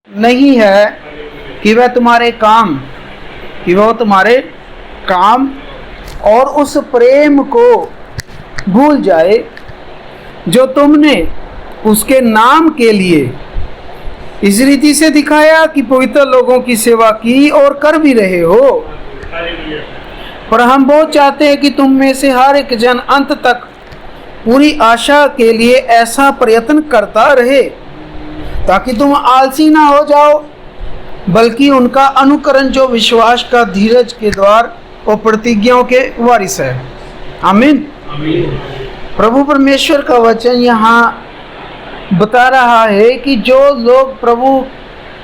नहीं है कि वह तुम्हारे काम, कि वह तुम्हारे काम और उस प्रेम को भूल जाए जो तुमने उसके नाम के लिए इस रीति से दिखाया कि पवित्र लोगों की सेवा की और कर भी रहे हो। पर हम बहुत चाहते हैं कि तुम में से हर एक जन अंत तक पूरी आशा के लिए ऐसा प्रयत्न करता रहे, ताकि तुम आलसी ना हो जाओ, बल्कि उनका अनुकरण जो विश्वास का धीरज के द्वार और प्रतिज्ञाओं के वारिस है। आमीन। प्रभु परमेश्वर का वचन यहाँ बता रहा है कि जो लोग प्रभु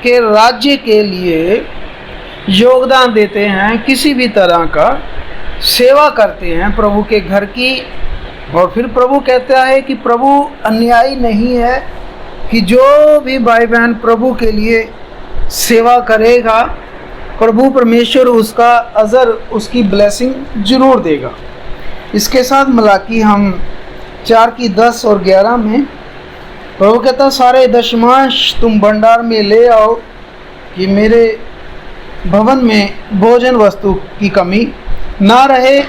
के राज्य के लिए योगदान देते हैं, किसी भी तरह का सेवा करते हैं प्रभु के घर की, और फिर प्रभु कहता है कि प्रभु अन्यायी नहीं है, कि जो भी भाई बहन प्रभु के लिए सेवा करेगा, प्रभु परमेश्वर उसका अजर, उसकी ब्लेसिंग जरूर देगा। इसके साथ मलाकी हम 4:10 और 11 में प्रभु कहता, सारे दशमांश तुम भंडार में ले आओ कि मेरे भवन में भोजन वस्तु की कमी ना रहे।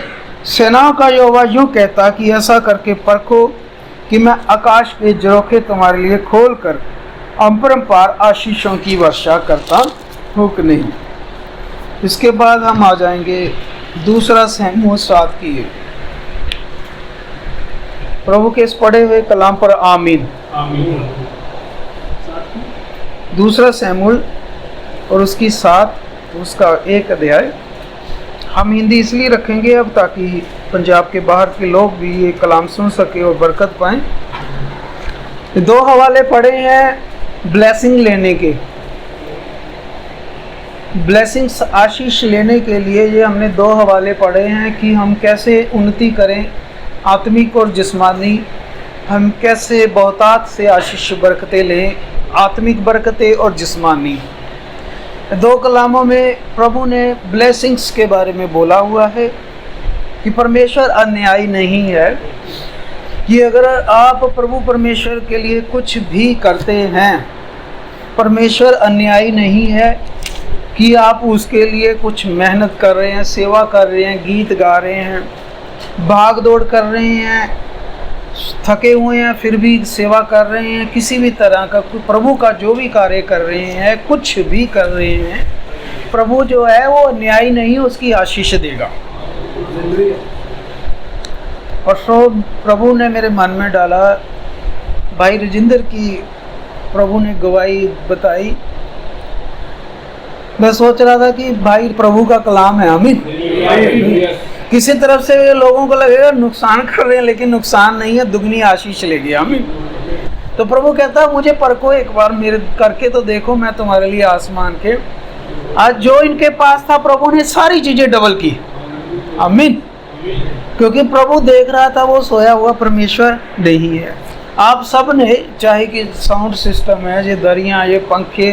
सेनाओं का यहोवा यूँ कहता कि ऐसा करके परखो कि मैं आकाश के झरोखे तुम्हारे लिए खोल कर अपरंपार आशीषों की वर्षा करता हूँ कि नहीं। इसके बाद हम आ जाएंगे 2 शमूएल 7 की। प्रभु के इस पढ़े हुए कलाम पर आमीन। 2 शमूएल और उसकी 7, उसका 1 अध्याय। हम हिंदी इसलिए रखेंगे अब ताकि पंजाब के बाहर के लोग भी ये कलाम सुन सके और बरकत पाएं। 2 हवाले पढ़े हैं ब्लेसिंग लेने के, ब्लेसिंग्स आशीष लेने के लिए। ये हमने 2 हवाले पढ़े हैं कि हम कैसे उन्नति करें आत्मिक और जिस्मानी, हम कैसे बहुतात से आशीष बरकतें लें, आत्मिक बरकतें और जिस्मानी। 2 कलामों में प्रभु ने ब्लेसिंग्स के बारे में बोला हुआ है कि परमेश्वर अन्यायी नहीं है, कि अगर आप प्रभु परमेश्वर के लिए कुछ भी करते हैं, परमेश्वर अन्यायी नहीं है कि आप उसके लिए कुछ मेहनत कर रहे हैं, सेवा कर रहे हैं, गीत गा रहे हैं, भाग दौड़ कर रहे हैं, थके हुए हैं फिर भी सेवा कर रहे हैं, किसी भी तरह का प्रभु का जो भी कार्य कर रहे हैं, कुछ भी कर रहे हैं, प्रभु जो है वो अन्यायी नहीं, उसकी आशीष देगा। और सो प्रभु ने मेरे मन में डाला, भाई राजेंद्र की प्रभु ने गवाही बताई। मैं सोच रहा था कि भाई प्रभु का कलाम है, आमीन। किसी तरफ से लोगों को लगेगा नुकसान कर रहे हैं, लेकिन नुकसान नहीं है, दुगनी आशीष लेगी, आमीन। तो प्रभु कहता है मुझे परखो एक बार, मेरे करके तो देखो, मैं तुम्हारे लिए आसमान के, आज जो इनके पास था प्रभु ने सारी चीजें डबल की, आमीन। क्योंकि प्रभु देख रहा था वो सोया हुआ परमेश्वर नहीं है। आप सब ने, चाहे कि साउंड सिस्टम है, ये दरियाँ, ये पंखे,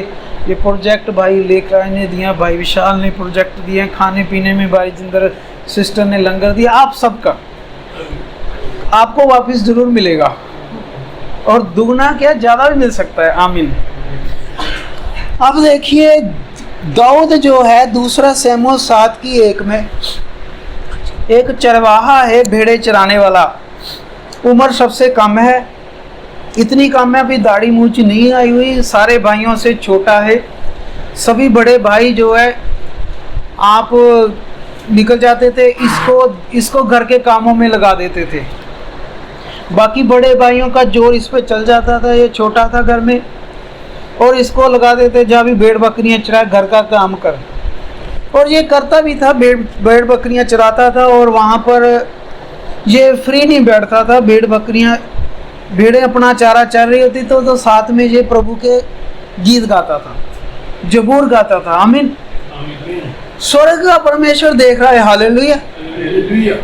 ये प्रोजेक्ट भाई लेकर ने दिया, भाई विशाल ने प्रोजेक्ट दिए, खाने पीने में भाई जिंदर सिस्टर ने लंगर दिया, आप सबका आपको वापस जरूर मिलेगा, और दुगना क्या ज़्यादा भी मिल सकता है, आमीन। अब देखिए दाऊद जो है 2 शमूएल 7:1 में एक चरवाहा है, भेड़े चराने वाला, उम्र सबसे कम है, इतनी कम है अभी दाढ़ी मूंछ नहीं आई हुई, सारे भाइयों से छोटा है। सभी बड़े भाई जो है आप निकल जाते थे, इसको घर के कामों में लगा देते थे, बाकी बड़े भाइयों का जोर इस पे चल जाता था, ये छोटा था घर में, और इसको लगा देते जहाँ भी भेड़ बकरियां चराए, घर का काम कर। और ये करता भी था, भेड़ बकरियां चराता था, और वहाँ पर ये फ्री नहीं बैठता था, भेड़ें अपना चारा चर रही होती तो साथ में ये प्रभु के गीत गाता था, जबूर गाता था, आमीन। स्वर्ग का परमेश्वर देख रहा है, हालेलुया।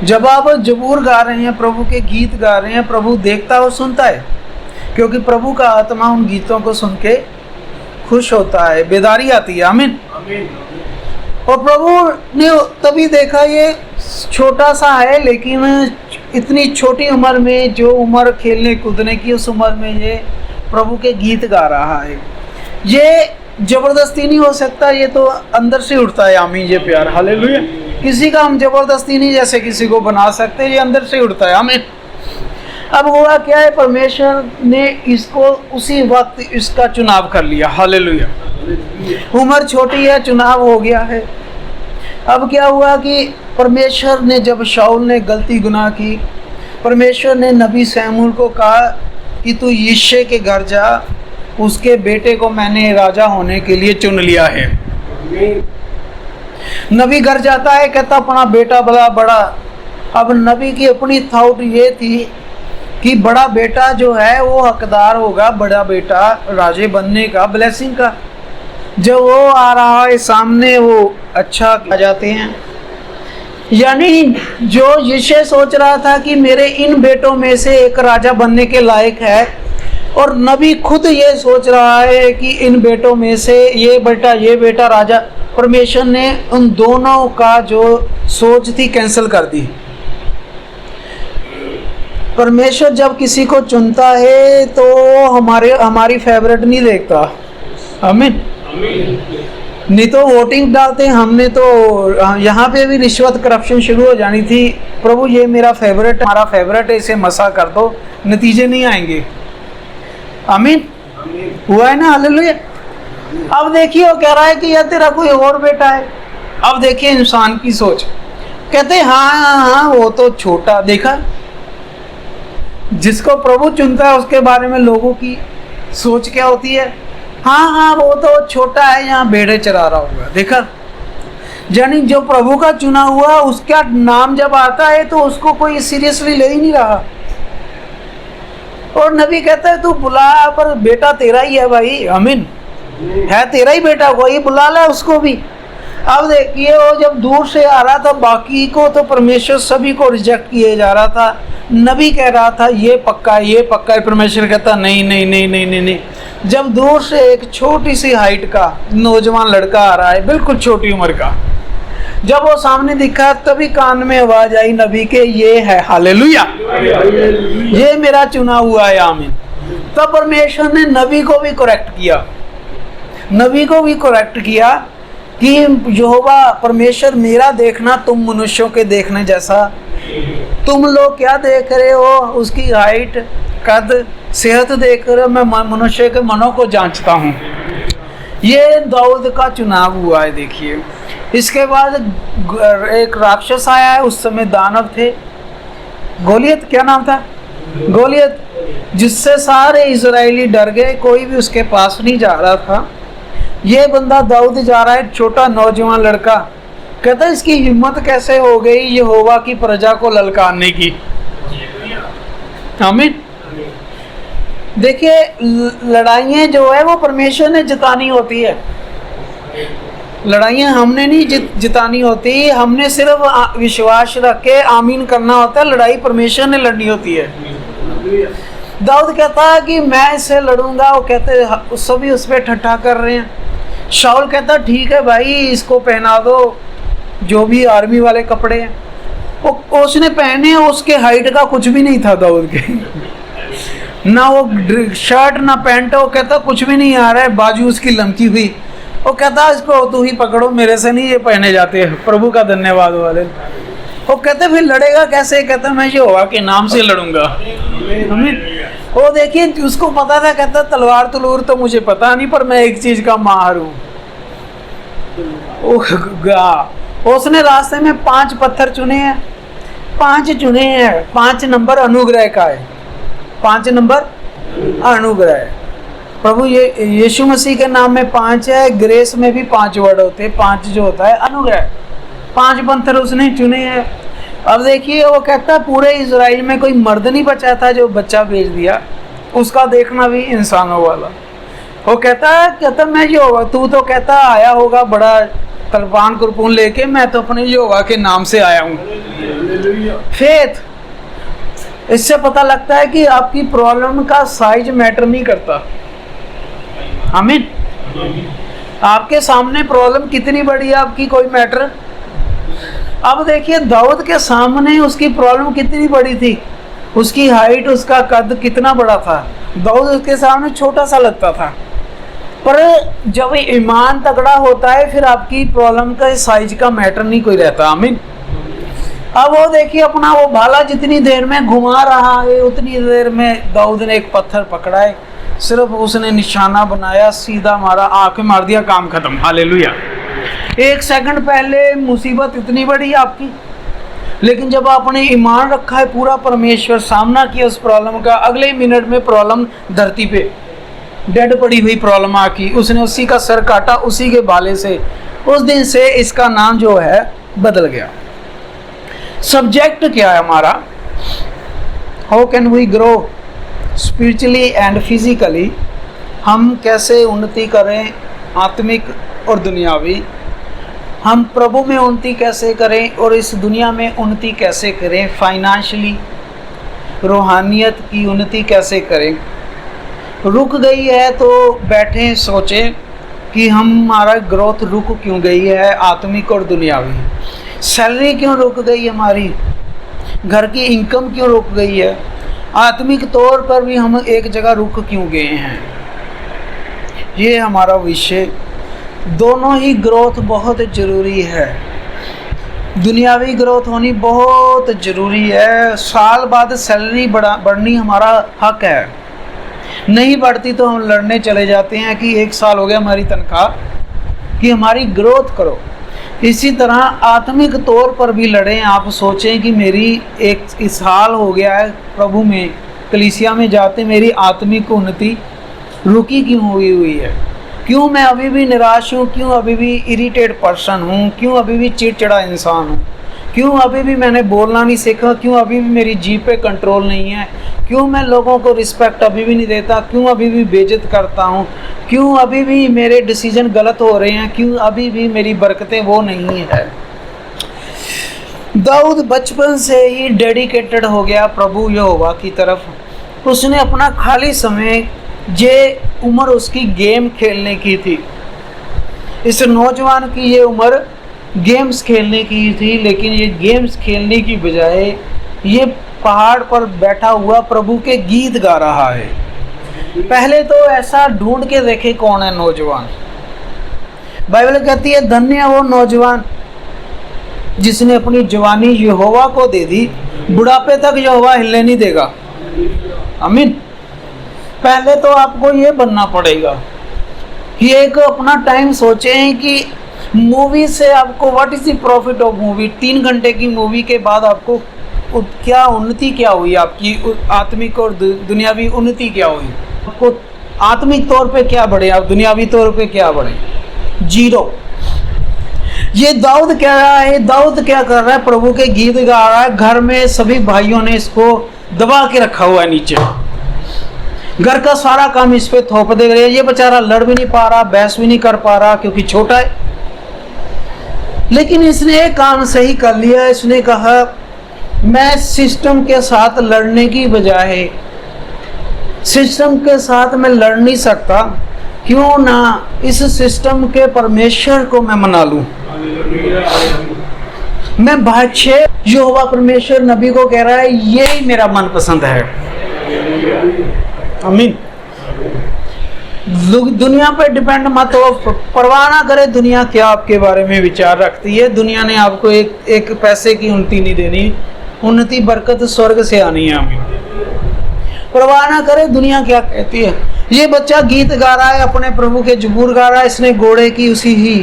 जब आप जबूर गा रहे हैं, प्रभु के गीत गा रहे हैं, प्रभु देखता और सुनता है, क्योंकि प्रभु का आत्मा उन गीतों को सुन के खुश होता है, बेदारी आती है, आमीन। और प्रभु ने तभी देखा ये छोटा सा है, लेकिन इतनी छोटी उम्र में, जो उम्र खेलने कूदने की, उस उम्र में ये प्रभु के गीत गा रहा है। ये जबरदस्ती नहीं हो सकता, ये तो अंदर से उठता है आमीन ये प्यार, हालेलुया। किसी का हम जबरदस्ती नहीं जैसे किसी को बना सकते, ये अंदर से उठता है आमीन। अब हुआ क्या है, परमेश्वर ने इसको उसी वक्त इसका चुनाव कर लिया, हालेलुया। उम्र छोटी है, चुनाव हो गया है। अब क्या हुआ कि परमेश्वर ने, जब शाऊल ने गलती गुनाह की, परमेश्वर ने नबी शमूएल को कहा कि तू यिशै के घर जा, उसके बेटे को मैंने राजा होने के लिए चुन लिया है। नबी घर जाता है, कहता अपना बेटा बड़ा। अब नबी की अपनी थॉट ये थी कि बड़ा बेटा जो है वो हकदार होगा, बड़ा बेटा राजे बनने का, ब्लेसिंग का। जब वो आ रहा है सामने, वो अच्छा आ जाते हैं। यानी जो यिशै सोच रहा था कि मेरे इन बेटों में से एक राजा बनने के लायक है, और नबी खुद ये सोच रहा है कि इन बेटों में से ये बेटा राजा, परमेश्वर ने उन दोनों का जो सोच थी कैंसिल कर दी। परमेश्वर जब किसी को चुनता है तो हमारी फेवरेट नहीं देखता, आमीन। नहीं तो वोटिंग डालते हमने, तो यहाँ पे भी रिश्वत करप्शन शुरू हो जानी थी। प्रभु ये मेरा फेवरेट, हमारा फेवरेट है, इसे मसा कर दो, नतीजे नहीं आएंगे, आमीन। हुआ है ना, हालेलुया। अब देखिए वो कह रहा है कि यार तेरा कोई और बेटा है। अब देखिए इंसान की सोच, कहते हैं हाँ वो तो छोटा, देखा जिसको प्रभु चुनता है उसके बारे में लोगों की सोच क्या होती है, हाँ वो तो छोटा है, यहाँ भेड़े चरा रहा होगा, देखा। यानी जो प्रभु का चुना हुआ उसका नाम जब आता है तो उसको कोई सीरियसली ले ही नहीं रहा। और नबी कहता है तू बुला, पर बेटा तेरा ही है भाई, आमीन, है तेरा ही बेटा, कोई बुला ले उसको भी। अब देखिए वो जब दूर से आ रहा था, बाकी को तो परमेश्वर सभी को रिजेक्ट किए जा रहा था। नबी कह रहा था ये पक्का है, ये पक्का है, परमेश्वर कहता नहीं नहीं नहीं नहीं नहीं नहीं। जब दूर से एक छोटी सी हाइट का नौजवान लड़का आ रहा है, बिल्कुल छोटी उम्र का, जब वो सामने दिखा तभी कान में आवाज आई नबी के, ये है, हालेलुया, ये मेरा चुना हुआ है, आमीन। तब परमेश्वर ने नबी को भी करेक्ट किया, नबी को भी करेक्ट किया कि यहोवा परमेश्वर मेरा देखना तुम मनुष्यों के देखने जैसा, तुम लोग क्या देख रहे हो, उसकी हाइट, कद, सेहत देख रहे हो, मैं मनुष्य के मनों को जांचता हूँ। ये दाऊद का चुनाव हुआ है, देखिए। इसके बाद एक राक्षस आया है, उस समय दानव थे, गोलियत, क्या नाम था, गोलियत, जिससे सारे इजरायली डर गए, कोई भी उसके पास नहीं जा रहा था। ये बंदा दाऊद जा रहा है, छोटा नौजवान लड़का, कहता है इसकी हिम्मत कैसे हो गई यहोवा की प्रजा को ललकारने की, आमीन। देखिए लड़ाइयाँ जो है वो परमेश्वर ने जितानी होती है, लड़ाइयाँ हमने नहीं जितानी होती, हमने सिर्फ विश्वास रख के आमीन करना होता है, लड़ाई परमेश्वर ने लड़नी होती है। दाऊद कहता है कि मैं इससे लड़ूंगा, वो कहते सभी उस पर ठट्ठा कर रहे हैं। शाऊल कहता ठीक है भाई, इसको पहना दो जो भी आर्मी वाले कपड़े हैं। वो उसने पहने, उसके हाइट का कुछ भी नहीं था दाऊद के, ना वो शर्ट ना पैंट, वो कहता कुछ भी नहीं आ रहा है, बाजू उसकी लमकी हुई। वो कहता इसको तू ही पकड़ो, मेरे से नहीं ये पहने जाते, प्रभु का धन्यवाद वाले। वो कहते फिर लड़ेगा कैसे, कहता मैं यहोवा के नाम से लड़ूंगा। वो देखिए उसको पता था, कहता तलवार तलूर तो मुझे पता नहीं, पर मैं एक चीज का माहिर हूँ। उसने रास्ते में 5 पत्थर चुने हैं, 5 नंबर अनुग्रह का है, 5 नंबर अनुग्रह है। प्रभु ये यीशु मसीह के नाम में 5 है, ग्रेस में भी 5 वर्ड होते हैं, 5 जो होता है अनुग्रह, 5 पत्थर उसने चुने हैं। अब देखिए वो कहता पूरे इजराइल में कोई मर्द नहीं बचा था जो बच्चा भेज दिया, उसका देखना भी इंसानों वाला। वो कहता मैं यहोवा, तू तो कहता आया होगा बड़ा तलवार कुरपून लेके, मैं तो अपने यहोवा के नाम से आया हूँ। फेथ, इससे पता लगता है कि आपकी प्रॉब्लम का साइज मैटर नहीं करता, आमीन। आपके सामने प्रॉब्लम कितनी बड़ी है आपकी कोई मैटर। अब देखिए दाऊद के सामने उसकी प्रॉब्लम कितनी बड़ी थी, उसकी हाइट, उसका कद कितना बड़ा था। दाऊद उसके सामने छोटा सा लगता था, पर जब ईमान तगड़ा होता है फिर आपकी प्रॉब्लम का साइज का मैटर नहीं कोई रहता। आमीन। अब वो देखिए अपना वो भाला जितनी देर में घुमा रहा है उतनी देर में दाऊद ने एक पत्थर पकड़ा है, सिर्फ उसने निशाना बनाया, सीधा मारा, आंख में मार दिया, काम खत्म। हालेलुया। 1 सेकंड पहले मुसीबत इतनी बड़ी आपकी, लेकिन जब आपने ईमान रखा है पूरा, परमेश्वर सामना किया उस प्रॉब्लम का, अगले मिनट में प्रॉब्लम धरती पे डेड पड़ी हुई प्रॉब्लम आकी, उसने उसी का सर काटा उसी के भाले से। उस दिन से इसका नाम जो है बदल गया। सब्जेक्ट क्या है हमारा? How can we grow spiritually and physically. हम कैसे उन्नति करें आत्मिक और दुनियावी, हम प्रभु में उन्नति कैसे करें और इस दुनिया में उन्नति कैसे करें, फाइनेंशियली रूहानियत की उन्नति कैसे करें। रुक गई है तो बैठें सोचें कि हमारा ग्रोथ रुक क्यों गई है, आत्मिक और दुनियावी। सैलरी क्यों रुक गई हमारी, घर की इनकम क्यों रुक गई है, आत्मिक तौर पर भी हम एक जगह रुक क्यों गए हैं। ये हमारा विषय। दोनों ही ग्रोथ बहुत ज़रूरी है। दुनियावी ग्रोथ होनी बहुत ज़रूरी है। साल बाद सैलरी बढ़नी हमारा हक है, नहीं बढ़ती तो हम लड़ने चले जाते हैं कि 1 साल हो गया हमारी तनख्वाह, कि हमारी ग्रोथ करो। इसी तरह आत्मिक तौर पर भी लड़ें। आप सोचें कि मेरी 1 साल हो गया है प्रभु में, कलीसिया में जाते, मेरी आत्मिक उन्नति रुकी क्यों हुई है, क्यों मैं अभी भी निराश हूँ, क्यों अभी भी इरिटेट पर्सन हूँ, क्यों अभी भी चिड़चिड़ा इंसान हूँ, क्यों अभी भी मैंने बोलना नहीं सीखा, क्यों अभी भी मेरी जीभ पे कंट्रोल नहीं है, क्यों मैं लोगों को रिस्पेक्ट अभी भी नहीं देता, क्यों अभी भी बेइज्जत करता हूँ, क्यों अभी भी मेरे डिसीजन गलत हो रहे हैं, क्यों अभी भी मेरी बरकतें वो नहीं है। दाऊद बचपन से ही डेडिकेटेड हो गया प्रभु यहोवा की तरफ। उसने अपना खाली समय, ये उम्र उसकी गेम खेलने की थी। इस नौजवान की ये उम्र गेम्स खेलने की थी, लेकिन ये गेम्स खेलने की बजाय ये पहाड़ पर बैठा हुआ प्रभु के गीत गा रहा है। पहले तो ऐसा ढूंढ के देखे कौन है नौजवान। बाइबल कहती है धन्य है वो नौजवान जिसने अपनी जवानी यहोवा को दे दी, बुढ़ापे तक यहोवा हिलने नहीं देगा। आमीन। पहले तो आपको ये बनना पड़ेगा कि एक अपना टाइम सोचें कि मूवी से आपको what is the profit of movie. 3 घंटे की मूवी के बाद आपको क्या उन्नति क्या हुई, आपकी आत्मिक और दुनियावी उन्नति क्या हुई, आपको आत्मिक तौर पे क्या बढ़े, आप दुनियावी तौर पे क्या बढ़े, 0। ये दाऊद कह रहा है, दाऊद क्या कर रहा है, प्रभु के गीत गा रहा है। घर में सभी भाइयों ने इसको दबा के रखा हुआ है नीचे, घर का सारा काम इस पे थोप दे रहे हैं। ये बेचारा लड़ भी नहीं पा रहा, बहस भी नहीं कर पा रहा क्योंकि छोटा है। लेकिन इसने एक काम सही कर लिया। इसने कहा मैं सिस्टम के साथ लड़ने की बजाय, सिस्टम के साथ मैं लड़ नहीं सकता, क्यों ना इस सिस्टम के परमेश्वर को मैं मना लूं। मैं बादशाह यहोवा परमेश्वर नबी को कह रहा है यही मेरा मनपसंद है। आमीन। दुनिया पे डिपेंड मत हो, परवाह ना करे दुनिया क्या आपके बारे में विचार रखती है। दुनिया ने आपको एक पैसे की उन्नति नहीं देनी, उन्नति बरकत स्वर्ग से आनी है। आमीन। परवाह ना करे दुनिया क्या कहती है। ये बच्चा गीत गा रहा है, अपने प्रभु के जबूर गा रहा है। इसने घोड़े की उसी ही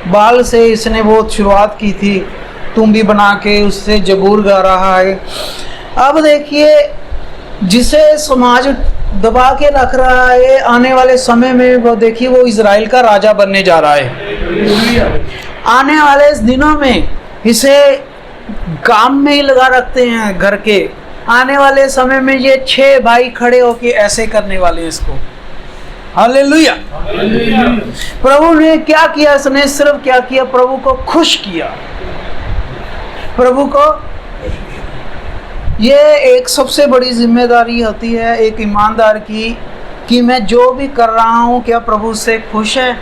बाल से इसने वो शुरुआत की थी, तुम भी बना के उससे जबूर गा रहा है। अब देखिए जिसे समाज दबा के रख रहा है, आने वाले समय में वो देखिए वो इजराइल का राजा बनने जा रहा है। आने वाले इस दिनों में इसे काम में ही लगा रखते हैं घर के। आने वाले समय में ये 6 भाई खड़े होके ऐसे करने वाले हैं इसको। हालेलुया। प्रभु ने क्या किया, इसने सिर्फ क्या किया, प्रभु को खुश किया। प्रभु को ये एक सबसे बड़ी जिम्मेदारी होती है एक ईमानदार की, कि मैं जो भी कर रहा हूं क्या प्रभु से खुश है।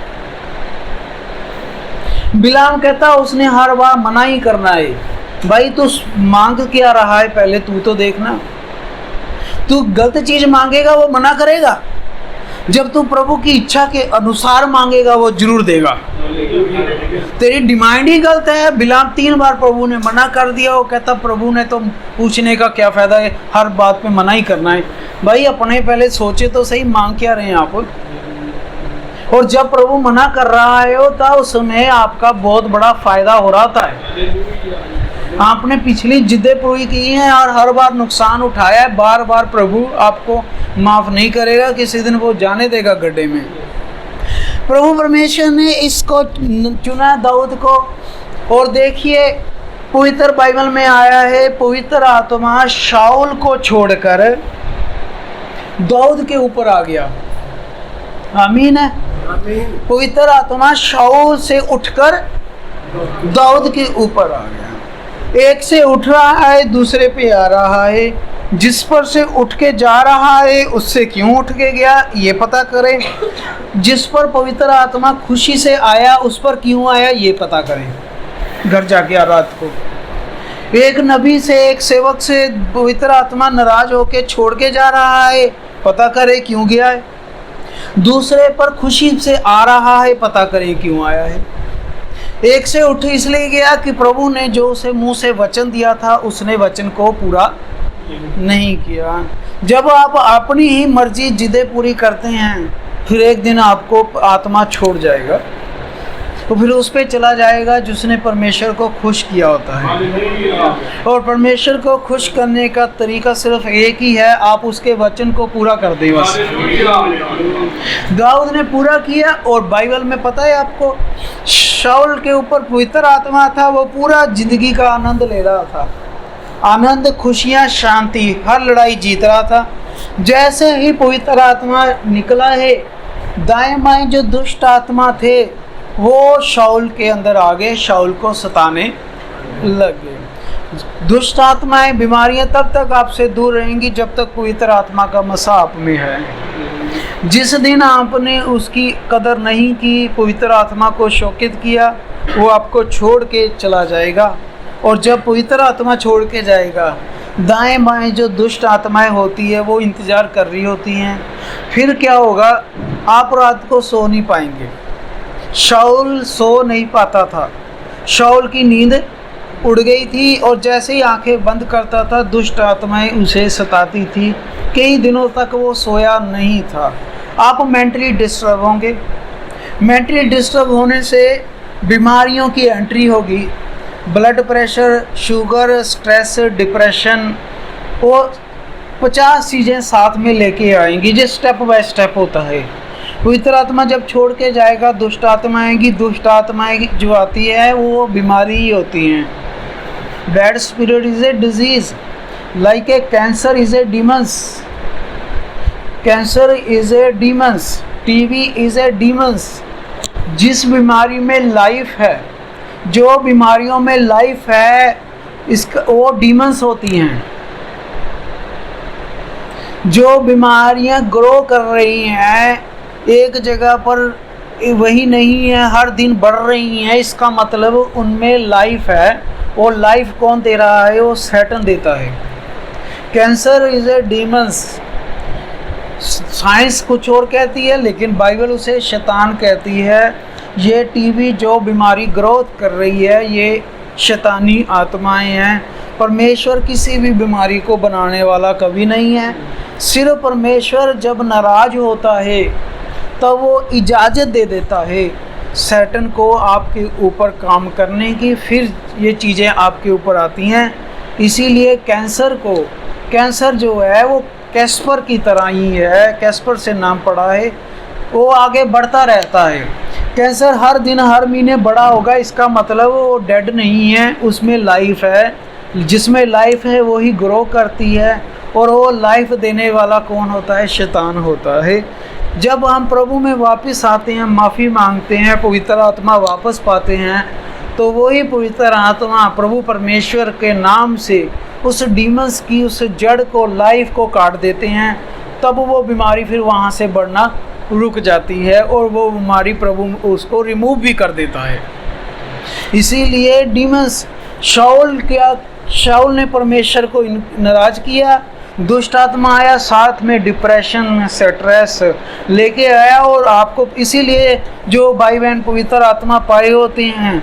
बिलाम कहता उसने हर बार मना ही करना है। भाई तू मांग क्या रहा है, पहले तू तो देखना। तू गलत चीज मांगेगा वो मना करेगा, जब तू प्रभु की इच्छा के अनुसार मांगेगा वो जरूर देगा। तेरी डिमांड ही गलत है। बिलाम 3 बार प्रभु ने मना कर दिया। वो कहता प्रभु ने तो पूछने का क्या फायदा है, हर बात पे मना ही करना है। भाई अपने पहले सोचे तो सही, मांग क्या रहे हैं आप। और जब प्रभु मना कर रहा है होता उसमें आपका बहुत बड़ा फायदा हो रहा था। आपने पिछली जिद्दें पूरी की हैं और हर बार नुकसान उठाया है। बार बार प्रभु आपको माफ नहीं करेगा, किसी दिन वो जाने देगा गड्ढे में। प्रभु परमेश्वर ने इसको चुना दाऊद को। और देखिए पवित्र बाइबल में आया है, पवित्र आत्मा शाऊल को छोड़कर दाऊद के ऊपर आ गया। आमीन है। पवित्र आत्मा शाऊल से उठकर दाऊद के ऊपर आ गया। एक से उठ रहा है, दूसरे पे आ रहा है। जिस पर से उठ के जा रहा है उससे क्यों उठ के गया ये पता करें। जिस पर पवित्र आत्मा खुशी से आया उस पर क्यों आया ये पता करें। घर जाके रात को एक नबी से, एक सेवक से पवित्र आत्मा नाराज होके छोड़ के जा रहा है, पता करे क्यों गया है। दूसरे पर खुशी से आ रहा है, पता करें क्यों आया है। एक से उठ इसलिए गया कि प्रभु ने जो उसे मुंह से वचन दिया था उसने वचन को पूरा नहीं किया। जब आप अपनी ही मर्जी जिद्दें पूरी करते हैं फिर एक दिन आपको आत्मा छोड़ जाएगा, तो फिर उस पे चला जाएगा जिसने परमेश्वर को खुश किया होता है। और परमेश्वर को खुश करने का तरीका सिर्फ एक ही है, आप उसके वचन को पूरा कर दें बस। दाऊद ने पूरा किया। और बाइबल में पता है आपको, शाऊल के ऊपर पवित्र आत्मा था, वो पूरा जिंदगी का आनंद ले रहा था। आनंद, खुशियाँ, शांति, हर लड़ाई जीत रहा था। जैसे ही पवित्र आत्मा निकला है, दाएं बाएं जो दुष्ट आत्मा थे वो शाऊल के अंदर आ गए, शाऊल को सताने लगे। दुष्ट आत्माएं, बीमारियां तब तक आपसे दूर रहेंगी जब तक पवित्र आत्मा का मसा आप में है। जिस दिन आपने उसकी कदर नहीं की, पवित्र आत्मा को शोकित किया, वो आपको छोड़ के चला जाएगा। और जब पवित्र आत्मा छोड़ के जाएगा, दाएं बाएं जो दुष्ट आत्माएं होती है वो इंतज़ार कर रही होती हैं। फिर क्या होगा, आप रात को सो नहीं पाएंगे। शाऊल सो नहीं पाता था, शाऊल की नींद उड़ गई थी। और जैसे ही आंखें बंद करता था दुष्ट आत्माएं उसे सताती थी। कई दिनों तक वो सोया नहीं था। आप मेंटली डिस्टर्ब होंगे। मेंटली डिस्टर्ब होने से बीमारियों की एंट्री होगी। Blood pressure, sugar, stress, depression, वो 50 चीज़ें साथ में लेके आएंगी, जो स्टेप बाय स्टेप होता है। पवित्र आत्मा जब छोड़ के जाएगा दुष्ट आत्मा आएगी। दुष्ट आत्माएं जो आती है वो बीमारी ही होती हैं। Bad spirit is a disease, like a cancer is a demons. Cancer is a demons, TB is a demons. जिस बीमारी में लाइफ है, जो बीमारियों में लाइफ है, इसका वो डीमंस होती हैं। जो बीमारियां ग्रो कर रही हैं एक जगह पर वही नहीं है, हर दिन बढ़ रही हैं, इसका मतलब उनमें लाइफ है। और लाइफ कौन दे रहा है? वो शैतान देता है। Cancer is a demons. Science कुछ और कहती है लेकिन बाइबल उसे शैतान कहती है। ये टीबी जो बीमारी ग्रोथ कर रही है ये शैतानी आत्माएं हैं। परमेश्वर किसी भी बीमारी को बनाने वाला कभी नहीं है। सिर्फ परमेश्वर जब नाराज होता है तब वो इजाज़त दे देता है शैतान को आपके ऊपर काम करने की, फिर ये चीज़ें आपके ऊपर आती हैं। इसीलिए कैंसर जो है वो कैस्पर की तरह ही है। कैस्पर से नाम पड़ा है, वो आगे बढ़ता रहता है। कैंसर हर दिन हर महीने बड़ा होगा, इसका मतलब वो डेड नहीं है, उसमें लाइफ है। जिसमें लाइफ है वही ग्रो करती है। और वो लाइफ देने वाला कौन होता है? शैतान होता है। जब हम प्रभु में वापस आते हैं, माफ़ी मांगते हैं, पवित्र आत्मा वापस पाते हैं, तो वही पवित्र आत्मा प्रभु परमेश्वर के नाम से उस डीमंस की उस जड़ को, लाइफ को काट देते हैं। तब वो बीमारी फिर वहाँ से बढ़ना रुक जाती है और वो बीमारी प्रभु उसको रिमूव भी कर देता है। इसीलिए डीमंस, शाऊल ने परमेश्वर को नाराज़ किया दुष्ट आत्मा आया, साथ में डिप्रेशन, स्ट्रेस लेके आया। और आपको इसीलिए जो भाई बहन पवित्र आत्मा पाए होते हैं,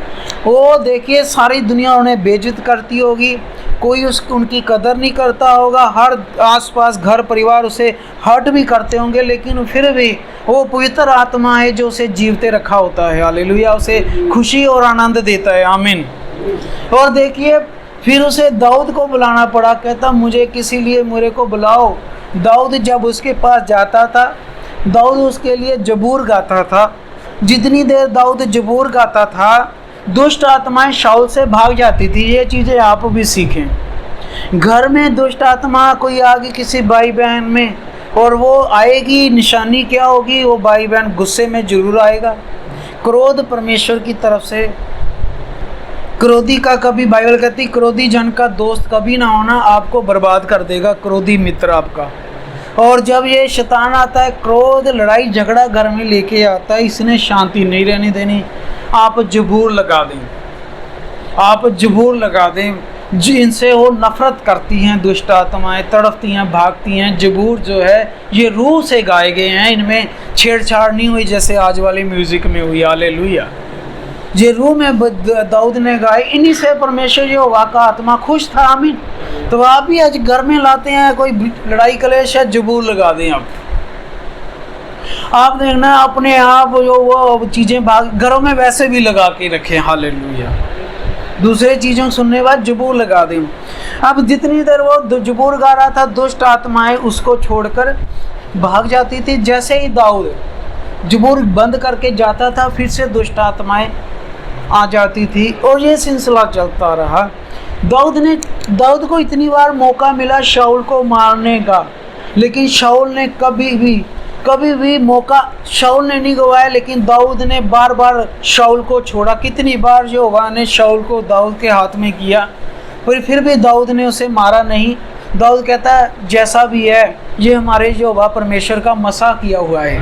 वो देखिए सारी दुनिया उन्हें बेइज्जत करती होगी, कोई उनकी कदर नहीं करता होगा, हर आसपास घर परिवार उसे हर्ट भी करते होंगे, लेकिन फिर भी वो पवित्र आत्मा है जो उसे जीवते रखा होता है। हालेलुया, उसे खुशी और आनंद देता है। आमीन। और देखिए फिर उसे दाऊद को बुलाना पड़ा, कहता मुझे किसी लिए मेरे को बुलाओ। दाऊद जब उसके पास जाता था, दाऊद उसके लिए जबूर गाता था। जितनी देर दाऊद जबूर गाता था, दुष्ट आत्माएं शाऊल से भाग जाती थी। ये चीज़ें आप भी सीखें। घर में दुष्ट आत्मा कोई आगे किसी भाई बहन में, और वो आएगी, निशानी क्या होगी? वो भाई बहन गुस्से में जरूर आएगा। क्रोध परमेश्वर की तरफ से, क्रोधी का कभी, बाइबल कहती क्रोधी जन का दोस्त कभी ना होना, आपको बर्बाद कर देगा क्रोधी मित्र आपका। और जब ये शैतान आता है, क्रोध, लड़ाई झगड़ा घर में लेके आता है, इसने शांति नहीं रहने देनी। आप जबूर लगा दें, आप जबूर लगा दें। जिनसे वो नफरत करती हैं दुष्ट आत्माएं, तड़पती हैं, भागती हैं। जबूर जो है ये रूह से गाए गए हैं, इनमें छेड़छाड़ नहीं हुई जैसे आज वाले म्यूजिक में हुई। हालेलुया। ये रूह में दाऊद ने गाए, इन्हीं से परमेश्वर यहोवा का आत्मा खुश था। आमीन। तो आप भी आज घर में लाते हैं कोई लड़ाई कलेश है, जबूर लगा दें। आप देखना अपने आप जो वो चीज़ें भाग घरों में वैसे भी लगा के रखें। हालेलुया। दूसरे चीज़ों सुनने के बाद जबूर लगा दें। अब जितनी देर वो जबूर गा रहा था, दुष्ट आत्माएं उसको छोड़कर भाग जाती थी। जैसे ही दाऊद जबूर बंद करके जाता था, फिर से दुष्ट आत्माएं आ जाती थी, और ये सिलसिला चलता रहा। दाऊद को इतनी बार मौका मिला शाऊल को मारने का, लेकिन शाऊल ने कभी भी मौका शाऊल ने नहीं गवाया, लेकिन दाऊद ने बार बार शाऊल को छोड़ा। कितनी बार यहोवा ने शाऊल को दाऊद के हाथ में किया, फिर भी दाऊद ने उसे मारा नहीं। दाऊद कहता है जैसा भी है ये हमारे यहोवा परमेश्वर का मसा किया हुआ है।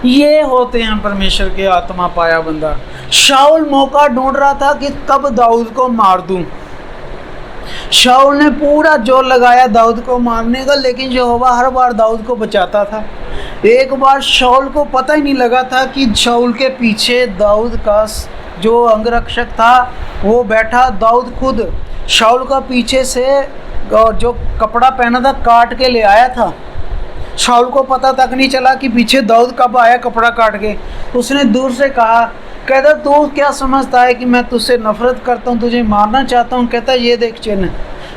ये होते हैं परमेश्वर के आत्मा पाया बंदा। शाऊल मौका ढूंढ रहा था कि कब दाऊद को मार दूं। शाऊल ने पूरा जोर लगाया दाऊद को मारने का, लेकिन यहोवा हर बार दाऊद को बचाता था। एक बार शाऊल को पता ही नहीं लगा था कि शाऊल के पीछे दाऊद का जो अंगरक्षक था वो बैठा। दाऊद खुद शाऊल का पीछे से जो कपड़ा पहना था काट के ले आया था। शाऊल को पता तक नहीं चला कि पीछे दाऊद कब आया कपड़ा काट के। उसने दूर से कहा, कहता तू क्या समझता है कि मैं तुझसे नफरत करता हूँ, तुझे मारना चाहता हूँ? कहता ये देख चिन्ह,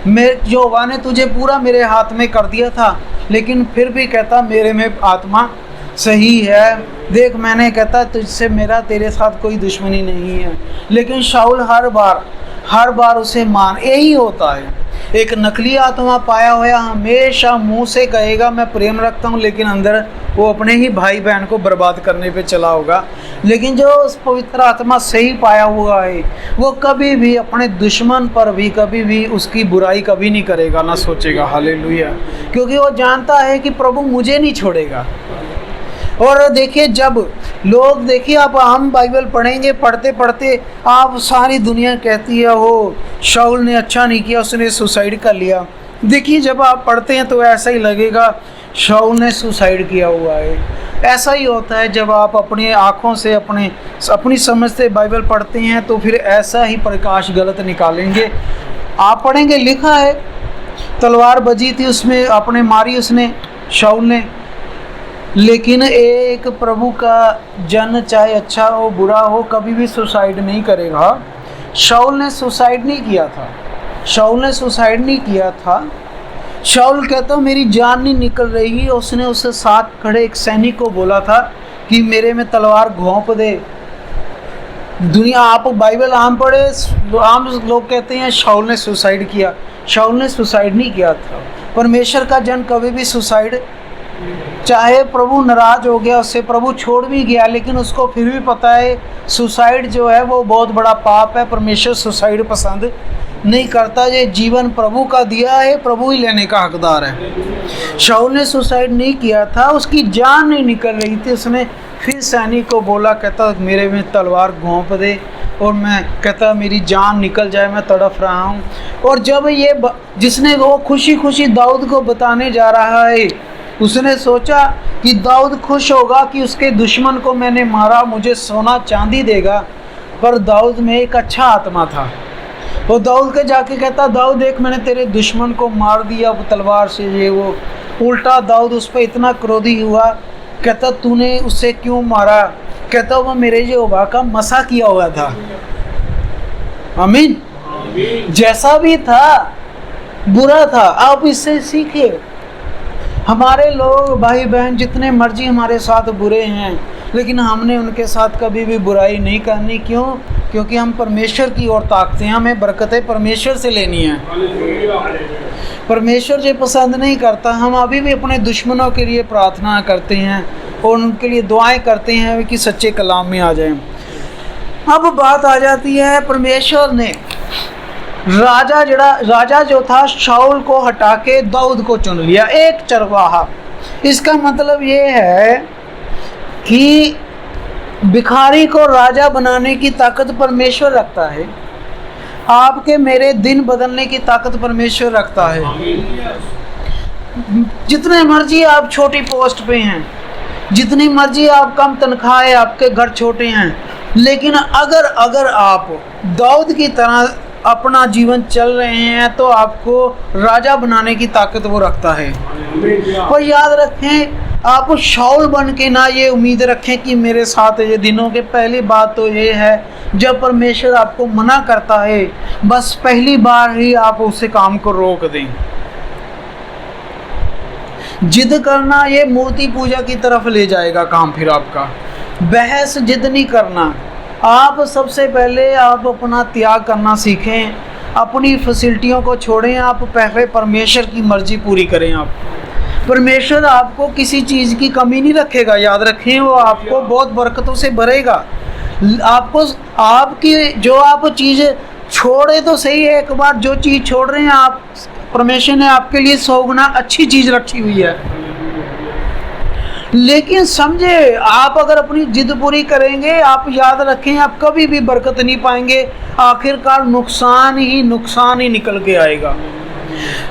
यहोवा ने तुझे पूरा मेरे हाथ में कर दिया था, लेकिन फिर भी कहता मेरे में आत्मा सही है। देख मैंने कहता तुझसे मेरा तेरे साथ कोई दुश्मनी नहीं है। लेकिन शाऊल हर बार उसे मान, यही होता है। एक नकली आत्मा पाया हुआ हमेशा मुंह से कहेगा मैं प्रेम रखता हूँ, लेकिन अंदर वो अपने ही भाई बहन को बर्बाद करने पे चला होगा। लेकिन जो उस पवित्र आत्मा सही पाया हुआ है, वो कभी भी अपने दुश्मन पर भी कभी भी उसकी बुराई कभी नहीं करेगा, ना सोचेगा। हालेलुया। क्योंकि वो जानता है कि प्रभु मुझे नहीं छोड़ेगा। और देखिए जब लोग, देखिए आप हम बाइबल पढ़ेंगे, पढ़ते पढ़ते आप सारी दुनिया कहती है हो शाऊल ने अच्छा नहीं किया, उसने सुसाइड कर लिया। देखिए जब आप पढ़ते हैं तो ऐसा ही लगेगा शाऊल ने सुसाइड किया हुआ है। ऐसा ही होता है जब आप अपनी आँखों से अपनी समझ से बाइबल पढ़ते हैं, तो फिर ऐसा ही प्रकाश गलत निकालेंगे। आप पढ़ेंगे लिखा है तलवार बजी थी, उसमें अपने मारी उसने शाऊल ने, लेकिन एक प्रभु का जन चाहे अच्छा हो बुरा हो कभी भी सुसाइड नहीं करेगा। शाऊल ने सुसाइड नहीं किया था। शाऊल कहता मेरी जान नहीं निकल रही। उसने उससे साथ खड़े एक सैनिक को बोला था कि मेरे में तलवार घोंप दे। दुनिया आप बाइबल आम पढ़े, आम लोग कहते हैं शाऊल ने सुसाइड किया। शाऊल ने सुसाइड नहीं किया था। परमेश्वर का जन कभी भी सुसाइड, चाहे प्रभु नाराज हो गया उससे, प्रभु छोड़ भी गया, लेकिन उसको फिर भी पता है सुसाइड जो है वो बहुत बड़ा पाप है। परमेश्वर सुसाइड पसंद नहीं करता। ये जीवन प्रभु का दिया है, प्रभु ही लेने का हकदार है। शाऊल ने सुसाइड नहीं किया था, उसकी जान नहीं निकल रही थी। उसने फिर सैनिक को बोला, कहता मेरे में तलवार घोंप दे। और मैं कहता मेरी जान निकल जाए, मैं तड़फ रहा हूँ। और जब ये जिसने वो खुशी खुशी दाऊद को बताने जा रहा है, उसने सोचा कि दाऊद खुश होगा कि उसके दुश्मन को मैंने मारा, मुझे सोना चांदी देगा। पर दाऊद में एक अच्छा आत्मा था। वो दाऊद के जाके कहता, दाऊद देख मैंने तेरे दुश्मन को मार दिया तलवार से, ये वो। उल्टा दाऊद उस पर इतना क्रोधी हुआ, कहता तूने उससे क्यों मारा? कहता वो मेरे यहोवा का मसा किया हुआ था। आमीन। जैसा भी था बुरा था, आप इससे सीखे। हमारे लोग भाई बहन जितने मर्जी हमारे साथ बुरे हैं, लेकिन हमने उनके साथ कभी भी बुराई नहीं करनी। क्यों? क्योंकि हम परमेश्वर की ओर ताकते हैं, हमें बरकतें परमेश्वर से लेनी है। परमेश्वर जो पसंद नहीं करता, हम अभी भी अपने दुश्मनों के लिए प्रार्थना करते हैं और उनके लिए दुआएं करते हैं कि सच्चे कलाम में आ जाएं। अब बात आ जाती है, परमेश्वर ने राजा जो था शाऊल को हटा के दाऊद को चुन लिया, एक चरवाहा। इसका मतलब ये है कि भिखारी को राजा बनाने की ताकत परमेश्वर रखता है। आपके मेरे दिन बदलने की ताकत परमेश्वर रखता है। जितने मर्जी आप छोटी पोस्ट पे हैं, जितनी मर्जी आप कम तनख्वाह है, आपके घर छोटे हैं, लेकिन अगर आप दाऊद की तरह अपना जीवन चल रहे हैं तो आपको राजा बनाने की ताकत वो रखता है। और याद रखें, आप शाऊल बन के ना ये उम्मीद रखें कि मेरे साथ ये दिनों के। पहली बात तो ये है, जब परमेश्वर आपको मना करता है, बस पहली बार ही आप उसे काम को रोक दें। जिद करना ये मूर्ति पूजा की तरफ ले जाएगा काम। फिर आपका बहस जिद नहीं करना। आप सबसे पहले आप अपना त्याग करना सीखें, अपनी फैसिलिटियों को छोड़ें। आप पहले परमेश्वर की मर्जी पूरी करें। आप परमेश्वर आपको किसी चीज़ की कमी नहीं रखेगा, याद रखें। वो आपको बहुत बरकतों से भरेगा। आपको आपकी जो आप चीज़ छोड़े तो सही है, एक बार जो चीज़ छोड़ रहे हैं आप, परमेश्वर ने आपके लिए 100 गुना अच्छी चीज़ रखी हुई है। लेकिन समझे, आप अगर अपनी जिद पूरी करेंगे, आप याद रखें आप कभी भी बरकत नहीं पाएंगे। आखिरकार नुकसान ही निकल के आएगा।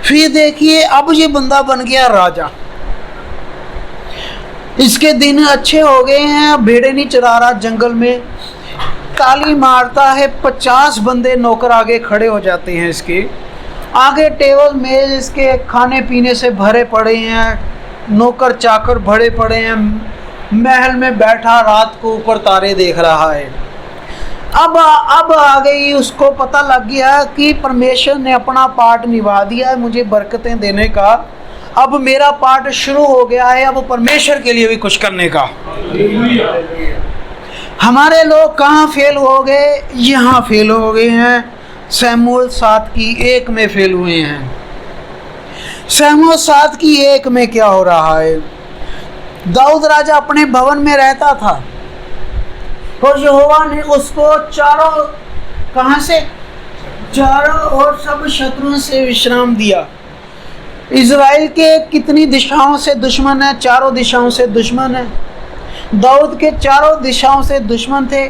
फिर देखिए, अब ये बंदा बन गया राजा। इसके दिन अच्छे हो गए हैं, भेड़े नहीं चरा रहा जंगल में, ताली मारता है, 50 बंदे नौकर आगे खड़े हो जाते हैं। इसके आगे टेबल मेज इसके खाने पीने से भरे पड़े हैं, नौकर चाकर भरे पड़े हैं, महल में बैठा रात को ऊपर तारे देख रहा है। अब आ गई, उसको पता लग गया कि परमेश्वर ने अपना पार्ट निभा दिया है मुझे बरकतें देने का। अब मेरा पार्ट शुरू हो गया है, अब परमेश्वर के लिए भी कुछ करने का। हमारे लोग कहाँ फेल हो गए? यहाँ फेल हो गए हैं। शमूएल 7:1 में फेल हुए हैं। शमूएल 7:1 में क्या हो रहा है? दाऊद राजा अपने भवन में रहता था और यहोवा ने उसको चारों ओर सब शत्रुओं से विश्राम दिया। इज़राइल के कितनी दिशाओं से दुश्मन है? चारों दिशाओं से दुश्मन है। दाऊद के चारों दिशाओं से दुश्मन थे।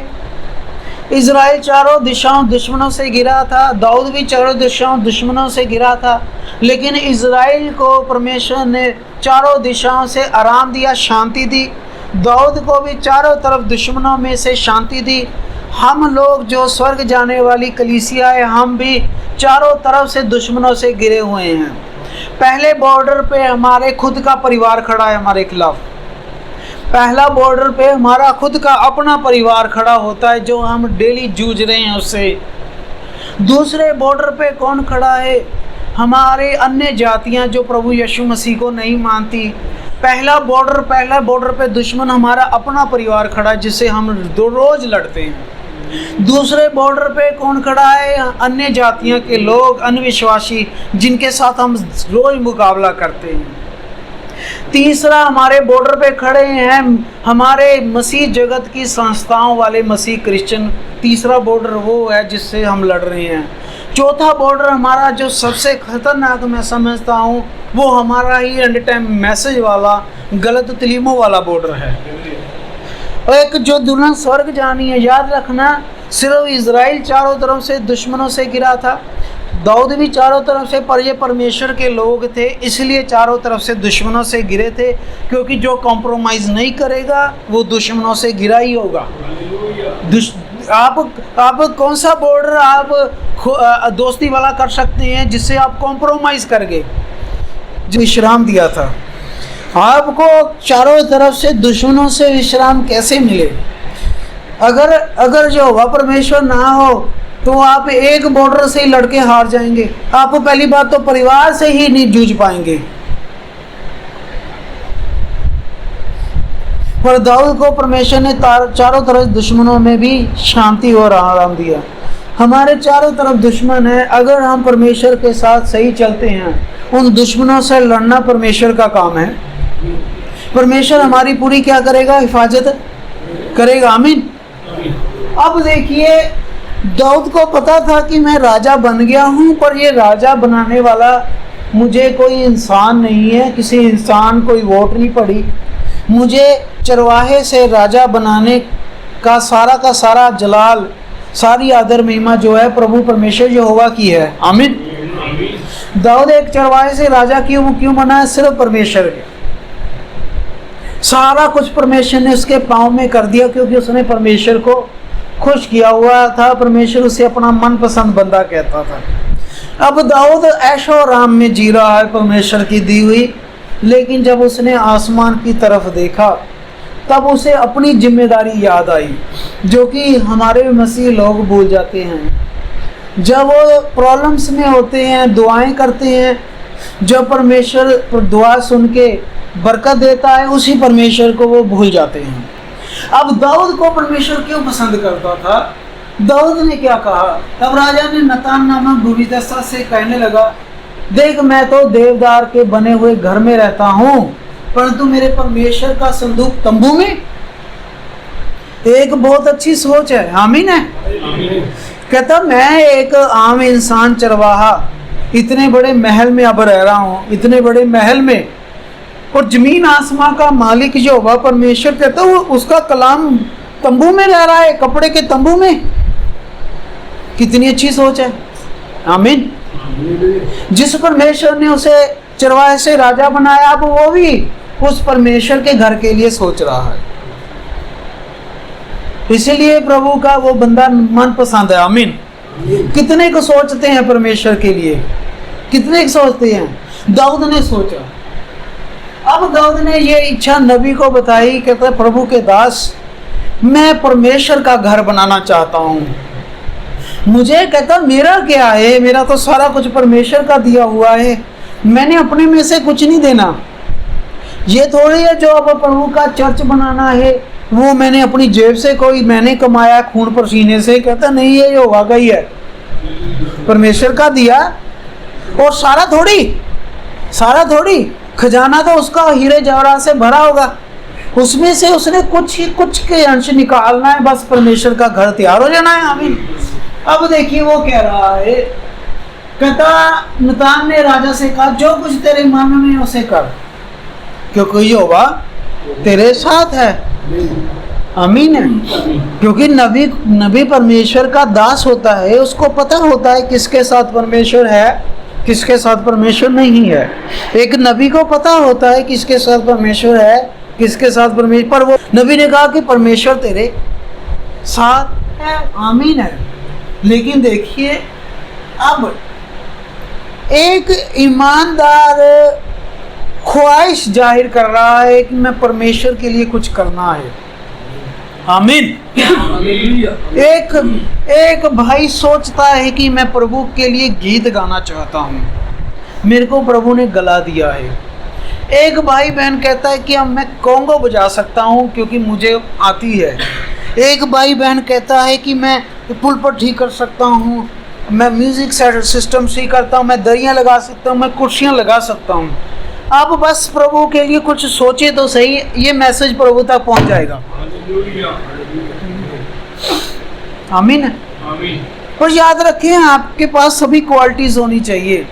इज़राइल चारों दिशाओं दुश्मनों से घिरा था। दाऊद भी चारों दिशाओं दुश्मनों से घिरा था। लेकिन इज़राइल को परमेश्वर ने चारों दिशाओं से आराम दिया, शांति दी। दाऊद को भी चारों तरफ दुश्मनों में से शांति दी। हम लोग जो स्वर्ग जाने वाली कलीसिया है, हम भी चारों तरफ से दुश्मनों से घिरे हुए हैं। पहले बॉर्डर पे हमारे खुद का परिवार खड़ा है हमारे खिलाफ। पहला बॉर्डर पे हमारा खुद का अपना परिवार खड़ा होता है जो हम डेली जूझ रहे हैं उससे। दूसरे बॉर्डर पे कौन खड़ा है? हमारे अन्य जातियां जो प्रभु यीशु मसीह को नहीं मानती। पहला बॉर्डर पे दुश्मन हमारा अपना परिवार खड़ा है जिससे हम रोज लड़ते हैं। दूसरे बॉर्डर पे कौन खड़ा है? अन्य जातियों के लोग, अनविश्वासी, जिनके साथ हम रोज मुकाबला करते हैं। तीसरा हमारे बॉर्डर पे खड़े हैं हमारे मसीह जगत की संस्थाओं वाले मसीह क्रिश्चियन। तीसरा बॉर्डर वो है जिससे हम लड़ रहे हैं। चौथा बॉर्डर हमारा जो सबसे खतरनाक मैं समझता हूँ वो हमारा ही एंड टाइम मैसेज वाला, गलत तलीमों वाला बॉर्डर है। और एक जो दुल्हन स्वर्ग जानी है, याद रखना सिर्फ इज़राइल चारों तरफ से दुश्मनों से घिरा था, दाऊद भी चारों तरफ से, पर ये परमेश्वर के लोग थे इसलिए चारों तरफ से दुश्मनों से घिरे थे, क्योंकि जो कॉम्प्रोमाइज़ नहीं करेगा वो दुश्मनों से घिरा ही होगा। आप कौन सा बॉर्डर आप दोस्ती वाला कर सकते हैं जिससे आप कॉम्प्रोमाइज़ कर गए? जो विश्राम दिया था आपको, चारों तरफ से दुश्मनों से विश्राम कैसे मिले? अगर जो होगा परमेश्वर ना हो तो आप एक बॉर्डर से ही लड़के हार जाएंगे। आप पहली बात तो परिवार से ही नहीं जूझ पाएंगे। पर दाऊद को परमेश्वर ने चारों तरफ दुश्मनों में भी शांति और आराम दिया। हमारे चारों तरफ दुश्मन है, अगर हम परमेश्वर के साथ सही चलते हैं, उन दुश्मनों से लड़ना परमेश्वर का काम है। परमेश्वर हमारी पूरी क्या करेगा? हिफाजत करेगा। आमीन। अब देखिए, दाऊद को पता था कि मैं राजा बन गया हूँ, पर ये राजा बनाने वाला मुझे कोई इंसान नहीं है, किसी इंसान कोई वोट नहीं पड़ी। मुझे चरवाहे से राजा बनाने का सारा जलाल, सारी आदर महिमा जो है प्रभु परमेश्वर यहोवा की है। आमीन। दाऊद एक चरवाहे से राजा क्यों बना है? सिर्फ परमेश्वर के। सारा कुछ परमेश्वर ने उसके पाँव में कर दिया, क्योंकि उसने परमेश्वर को खुश किया हुआ था। परमेश्वर उसे अपना मनपसंद बंदा कहता था। अब दाऊद ऐशो आराम में जी रहा है परमेश्वर की दी हुई, लेकिन जब उसने आसमान की तरफ देखा तब उसे अपनी जिम्मेदारी याद आई, जो कि हमारे मसीह लोग भूल जाते हैं। जब वो प्रॉब्लम्स में होते हैं, दुआएं करते हैं, जब परमेश्वर दुआ सुन के बरकत देता है, उसी परमेश्वर को वो भूल जाते हैं। अब दाऊद को परमेश्वर क्यों पसंद करता था? दाऊद ने क्या कहा? तब राजा ने नतान नामक भूमिदस्ता से कहने लगा, देख मैं तो देवदार के बने हुए घर में रहता हूँ, परंतु मेरे परमेश्वर का संदूक तंबू में। एक बहुत अच्छी सोच है। आमीन है। कहता मैं एक आम इंसान चरवाहा इतने बड़े महल में अब रह रहा हूँ, इतने बड़े महल में, और जमीन आसमां का मालिक यहोवा परमेश्वर कहता वो उसका कलाम तंबू में रह रहा है, कपड़े के तंबू में। कितनी अच्छी सोच है। आमीन। जिस परमेश्वर ने उसे चरवाहे से राजा बनाया, अब वो भी उस परमेश्वर के घर के लिए सोच रहा है। इसीलिए प्रभु का वो बंदा मन पसंद है। आमीन। कितने को सोचते हैं परमेश्वर के लिए? कितने को सोचते हैं? दाऊद ने सोचा। अब दाऊद ने ये इच्छा नबी को बताई, कहता है प्रभु के दास, मैं परमेश्वर का घर बनाना चाहता हूँ। मुझे कहता मेरा क्या है, मेरा तो सारा कुछ परमेश्वर का दिया हुआ है, मैंने अपने में से कुछ नहीं देना। ये थोड़ी है जो अब प्रभु का चर्च बनाना है वो मैंने अपनी जेब से कोई मैंने कमाया खून पसीने से। कहता नहीं, ये यहोवा का ही है, परमेश्वर का दिया। और सारा थोड़ी खजाना तो उसका हीरे जवाहरात से भरा होगा, उसमें से उसने कुछ के अंश निकालना है, बस परमेश्वर का घर तैयार हो जाना है। आमीन। अब देखिए वो कह रहा है, कहता नतान ने राजा से कहा जो कुछ तेरे मन में उसे कर, क्योंकि यहोवा तेरे साथ है। आमीन है। क्योंकि नबी परमेश्वर का दास होता है, उसको पता होता है किसके साथ परमेश्वर है, किसके साथ परमेश्वर नहीं है। एक नबी को पता होता है किसके साथ परमेश्वर है, किसके साथ परमेश्वर, पर वो नबी ने कहा कि परमेश्वर तेरे साथ है। आमीन है। लेकिन देखिए, अब एक ईमानदार ख्वाहिश जाहिर कर रहा है कि मैं परमेश्वर के लिए कुछ करना है। आमीन। एक भाई सोचता है कि मैं प्रभु के लिए गीत गाना चाहता हूँ, मेरे को प्रभु ने गला दिया है। एक भाई बहन कहता है कि अब मैं कोंगो बजा सकता हूँ क्योंकि मुझे आती है। एक भाई बहन कहता है कि मैं पुल पर ठीक कर सकता हूँ, मैं म्यूजिक सिस्टम ठीक करता हूँ, मैं दरियाँ लगा सकता हूँ, मैं कुर्सियाँ लगा सकता हूँ। आप बस प्रभु के लिए कुछ सोचे तो सही, ये मैसेज प्रभु तक पहुँच जाएगा। आमीन। और याद रखें, आपके पास सभी क्वालिटीज होनी चाहिए।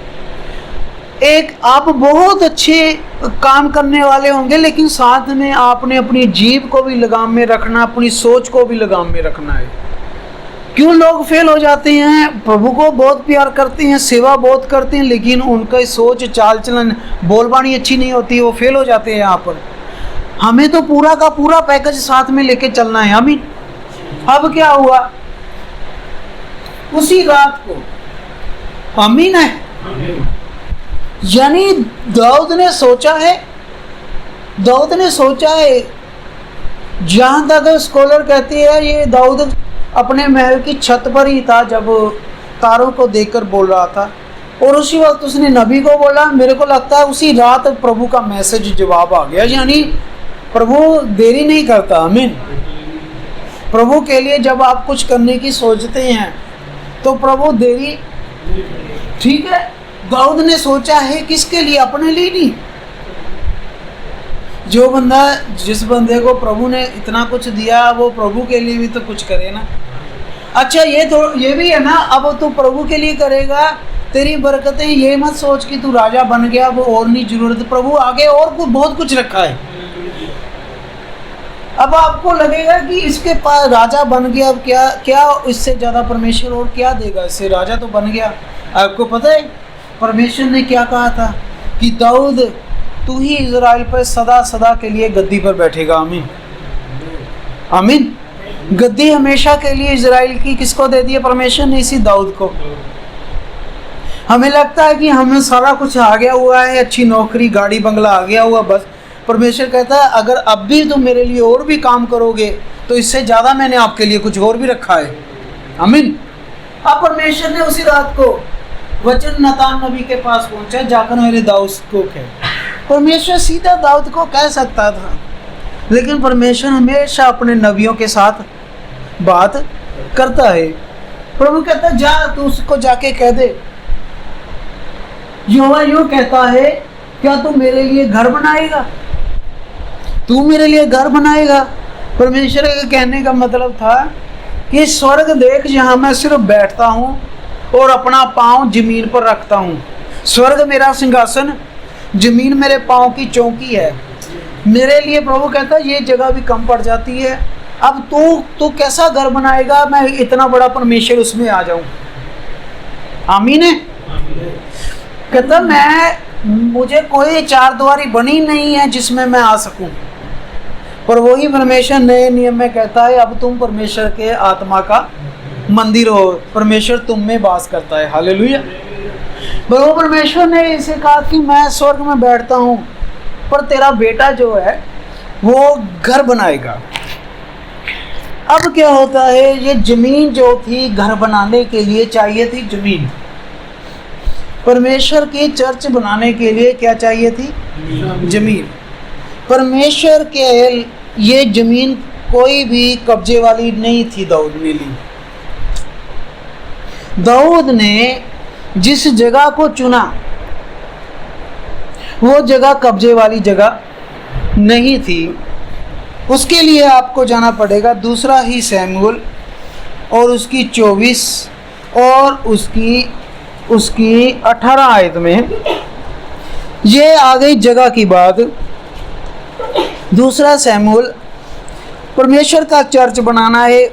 एक आप बहुत अच्छे काम करने वाले होंगे, लेकिन साथ में आपने अपनी जीभ को भी लगाम में रखना, अपनी सोच को भी लगाम में रखना है। क्यों लोग फेल हो जाते हैं? प्रभु को बहुत प्यार करते हैं, सेवा बहुत करते हैं, लेकिन उनका सोच, चाल चलन, बोलबानी अच्छी नहीं होती, वो फेल हो जाते हैं। यहाँ पर हमें तो पूरा का पूरा पैकेज साथ में लेके चलना है। आमीन। अब क्या हुआ उसी रात को? आमीन है। यानी दाऊद ने सोचा है, जहां तक स्कॉलर कहते हैं ये दाऊद अपने महल की छत पर ही था जब तारों को देखकर बोल रहा था, और उसी वक्त उसने नबी को बोला। मेरे को लगता है उसी रात प्रभु का मैसेज जवाब आ गया। यानी प्रभु देरी नहीं करता। आमीन। प्रभु के लिए जब आप कुछ करने की सोचते हैं तो प्रभु देरी, ठीक है, दाऊद ने सोचा है किसके लिए? अपने लिए नहीं। जिस बंदे को प्रभु ने इतना कुछ दिया वो प्रभु के लिए भी तो कुछ करे ना। अच्छा ये भी है ना, अब तू प्रभु के लिए करेगा, तेरी बरकतें, ये मत सोच कि तू राजा बन गया वो और नहीं जरूरत। प्रभु आगे और बहुत कुछ रखा है। अब आपको लगेगा कि इसके पास राजा बन गया, अब क्या इससे ज़्यादा परमेश्वर और क्या देगा? इससे राजा तो बन गया। आपको पता है परमेश्वर ने क्या कहा था कि दाऊद तू ही इज़राइल पर सदा सदा के लिए गद्दी पर बैठेगा। आमीन। आमीन। गद्दी हमेशा के लिए इज़राइल की किसको दे दी है? परमेश्वर ने इसी दाऊद को। हमें लगता है कि हमें सारा कुछ आ गया हुआ है, अच्छी नौकरी, गाड़ी बंगला आ गया हुआ, बस। परमेश्वर कहता है अगर अब भी तुम मेरे लिए और भी काम करोगे तो इससे ज़्यादा मैंने आपके लिए कुछ और भी रखा है। आमीन। अब परमेश्वर ने उसी रात को वचन नातान नबी के पास पहुंचा, जाकर मेरे दाऊद को कह। परमेश्वर सीधा दाऊद को कह सकता था, लेकिन परमेश्वर हमेशा अपने नबियों के साथ बात करता है। प्रभु कहता है जा तू उसको जाके कह दे, यहोवा यूं कहता है क्या तू मेरे लिए घर बनाएगा? तू मेरे लिए घर बनाएगा। परमेश्वर के कहने का मतलब था कि स्वर्ग देख जहाँ मैं सिर्फ बैठता हूँ और अपना पाँव जमीन पर रखता हूँ। स्वर्ग मेरा सिंहासन, जमीन मेरे पाँव की चौकी है। मेरे लिए प्रभु कहता है ये जगह भी कम पड़ जाती है। अब तू कैसा घर बनाएगा मैं इतना बड़ा परमेश्वर उसमें आ जाऊं? आमीन है। कहता मुझे कोई चार द्वारी बनी नहीं है जिसमें मैं आ सकूं, पर वही परमेश्वर नए नियम में कहता है अब तुम परमेश्वर के आत्मा का मंदिर हो, परमेश्वर तुम में वास करता है। हालेलुया। वो परमेश्वर ने इसे कहा कि मैं स्वर्ग में बैठता हूँ, पर तेरा बेटा जो है वो घर बनाएगा। अब क्या होता है, ये जमीन जो थी घर बनाने के लिए चाहिए थी जमीन। परमेश्वर की चर्च बनाने के लिए क्या चाहिए थी? जमीन। परमेश्वर के ये जमीन कोई भी कब्जे वाली नहीं थी, दाऊद ने ली। दाऊद ने जिस जगह को चुना वो जगह कब्जे वाली जगह नहीं थी। उसके लिए आपको जाना पड़ेगा दूसरा ही शमूएल और उसकी 24 और उसकी 18 आयत में ये आ गई जगह की बात। दूसरा शमूएल, परमेश्वर का चर्च बनाना है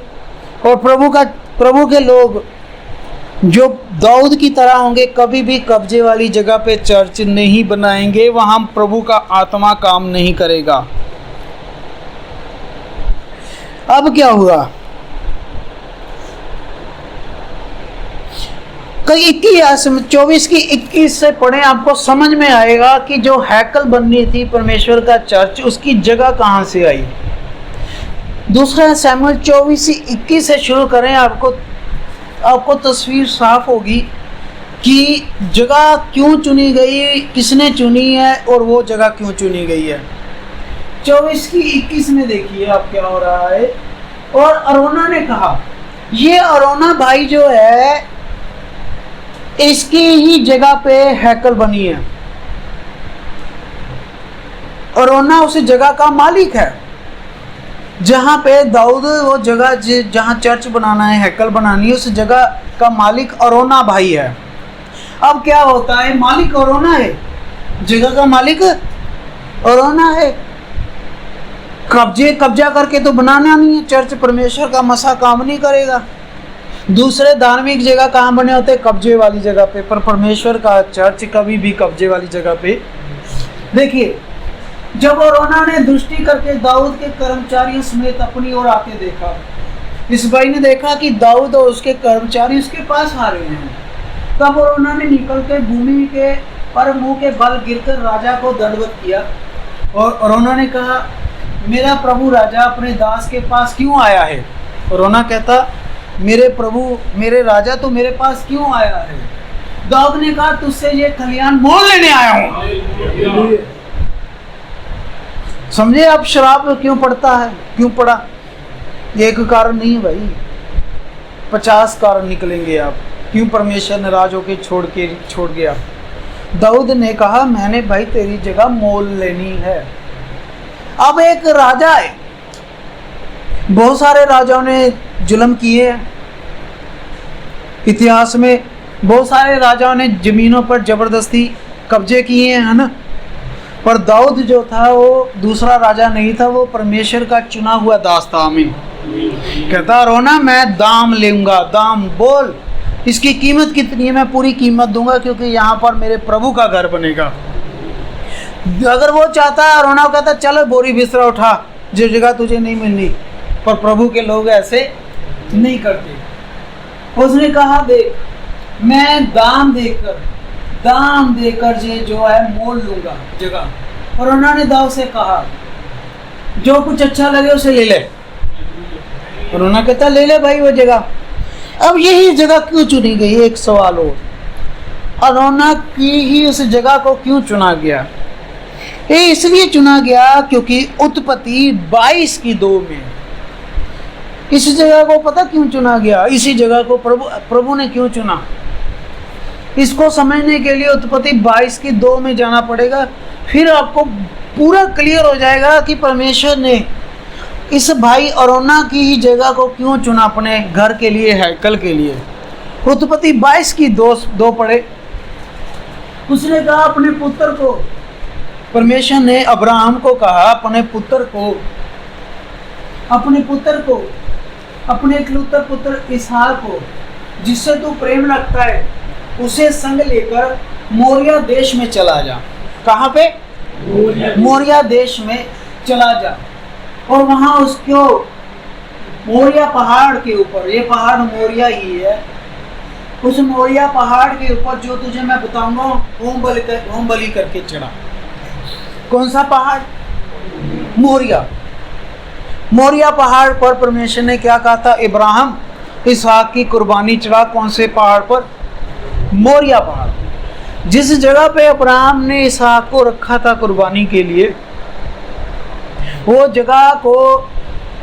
और प्रभु के लोग जो दाऊद की तरह होंगे कभी भी कब्जे वाली जगह पे चर्च नहीं बनाएंगे, वहां प्रभु का आत्मा काम नहीं करेगा। अब क्या हुआ, कई 24 की 21 से पढ़े, आपको समझ में आएगा कि जो हैकल बननी थी परमेश्वर का चर्च, उसकी जगह कहां से आई। दूसरा शमूएल 24:21 से शुरू करें, आपको तस्वीर साफ होगी कि जगह क्यों चुनी गई, किसने चुनी है और वो जगह क्यों चुनी गई है। 24:21 में देखिए आप क्या हो रहा है। और अरोना ने कहा, ये अरोना भाई जो है इसकी ही जगह पे हैकल बनी है। अरोना उस जगह का मालिक है जहाँ पे दाऊद, वो जगह जहाँ चर्च बनाना है, हैकल बनानी है, उस जगह का मालिक अरोना भाई है। अब क्या होता है, मालिक अरोना है, जगह का मालिक अरोना है। कब्जा करके तो बनाना नहीं है चर्च, परमेश्वर का मसा काम नहीं करेगा। दूसरे धार्मिक जगह कहाँ बने होते? कब्जे वाली जगह पे। पर परमेश्वर का चर्च कभी भी कब्जे वाली जगह पे। देखिए, जब अरोना ने दृष्टि करके दाऊद के कर्मचारियों समेत अपनी ओर आते देखा, इस भाई ने देखा कि दाऊद और उसके कर्मचारी उसके पास आ रहे हैं, तब अरोना ने निकल के भूमि के पर मुंह के बल गिरकर राजा को दंडवत किया। और अरोना ने कहा, मेरा प्रभु राजा अपने दास के पास क्यों आया है? अरोना कहता, मेरे प्रभु, मेरे राजा तो मेरे पास क्यों आया है? दाऊद ने कहा, तुझसे ये खलियान मोल लेने आया हूं। समझे आप शराब क्यों पड़ता है? क्यों पड़ा? एक कारण नहीं है भाई, 50 कारण निकलेंगे आप क्यों परमेश्वर नाराज होके छोड़ गया। दाऊद ने कहा, मैंने भाई तेरी जगह मोल लेनी है। अब एक राजा है, बहुत सारे राजाओं ने जुल्म किए हैं इतिहास में, बहुत सारे राजाओं ने जमीनों पर जबरदस्ती कब्जे किए हैं, है ना। पर दाऊद जो था वो दूसरा राजा नहीं था, वो परमेश्वर का चुना हुआ दास था। आमीन। कहता, रोना मैं दाम लूंगा। दाम बोल, इसकी कीमत कितनी है? मैं पूरी कीमत दूंगा, क्योंकि यहाँ पर मेरे प्रभु का घर बनेगा। अगर वो चाहता है, रोना कहता, चलो बोरी बिस्तरा उठा, जो जगह तुझे नहीं मिलनी। पर प्रभु के लोग ऐसे नहीं करते। उसने कहा, देख मैं दाम देकर ये जो है मोल लूंगा जगह। और उन्होंने दाऊद से कहा, जो कुछ अच्छा लगे उसे ले ले। और उन्होंने कहता, ले ले भाई वो जगह। अब यही जगह क्यों चुनी गई? एक सवाल और, अरोना की ही उस जगह को क्यों चुना गया? ये इसलिए चुना गया क्योंकि उत्पत्ति 22:2 में इस जगह को पता क्यों चुना गया? इसी जगह को प्रभु ने क्यों चुना? इसको समझने के लिए उत्पत्ति 22:2 में जाना पड़ेगा, फिर आपको पूरा क्लियर हो जाएगा कि परमेश्वर ने इस भाई अरोना की ही जगह को क्यों चुना अपने घर के लिए, हैकल के लिए। उत्पत्ति 22:2 पढ़े। उसने कहा अपने पुत्र को, परमेश्वर ने अब्राहम को कहा, अपने पुत्र को, अपने इकलौते पुत्र इसहाक को, जिससे तू प्रेम रखता है, उसे संग लेकर मोरिया देश में चला जा। कहाँ पे? मोरिया देश में चला जा। और वहाँ उसको मोरिया पहाड़ के ऊपर, ये पहाड़ मोरिया ही है, उस मोरिया पहाड़ के ऊपर जो तुझे मैं बताऊंगा, होम बलि करके चढ़ा। कौन सा पहाड़? मोरिया पहाड़ पर परमेश्वर ने क्या कहा था? इब्राहिम इसहाक की कुर्बानी चढ़ा। कौन से पहाड़ पर? मोरिया पहाड़। जिस जगह पे अब्राहम ने इसहाक को रखा था कुर्बानी के लिए, वो जगह को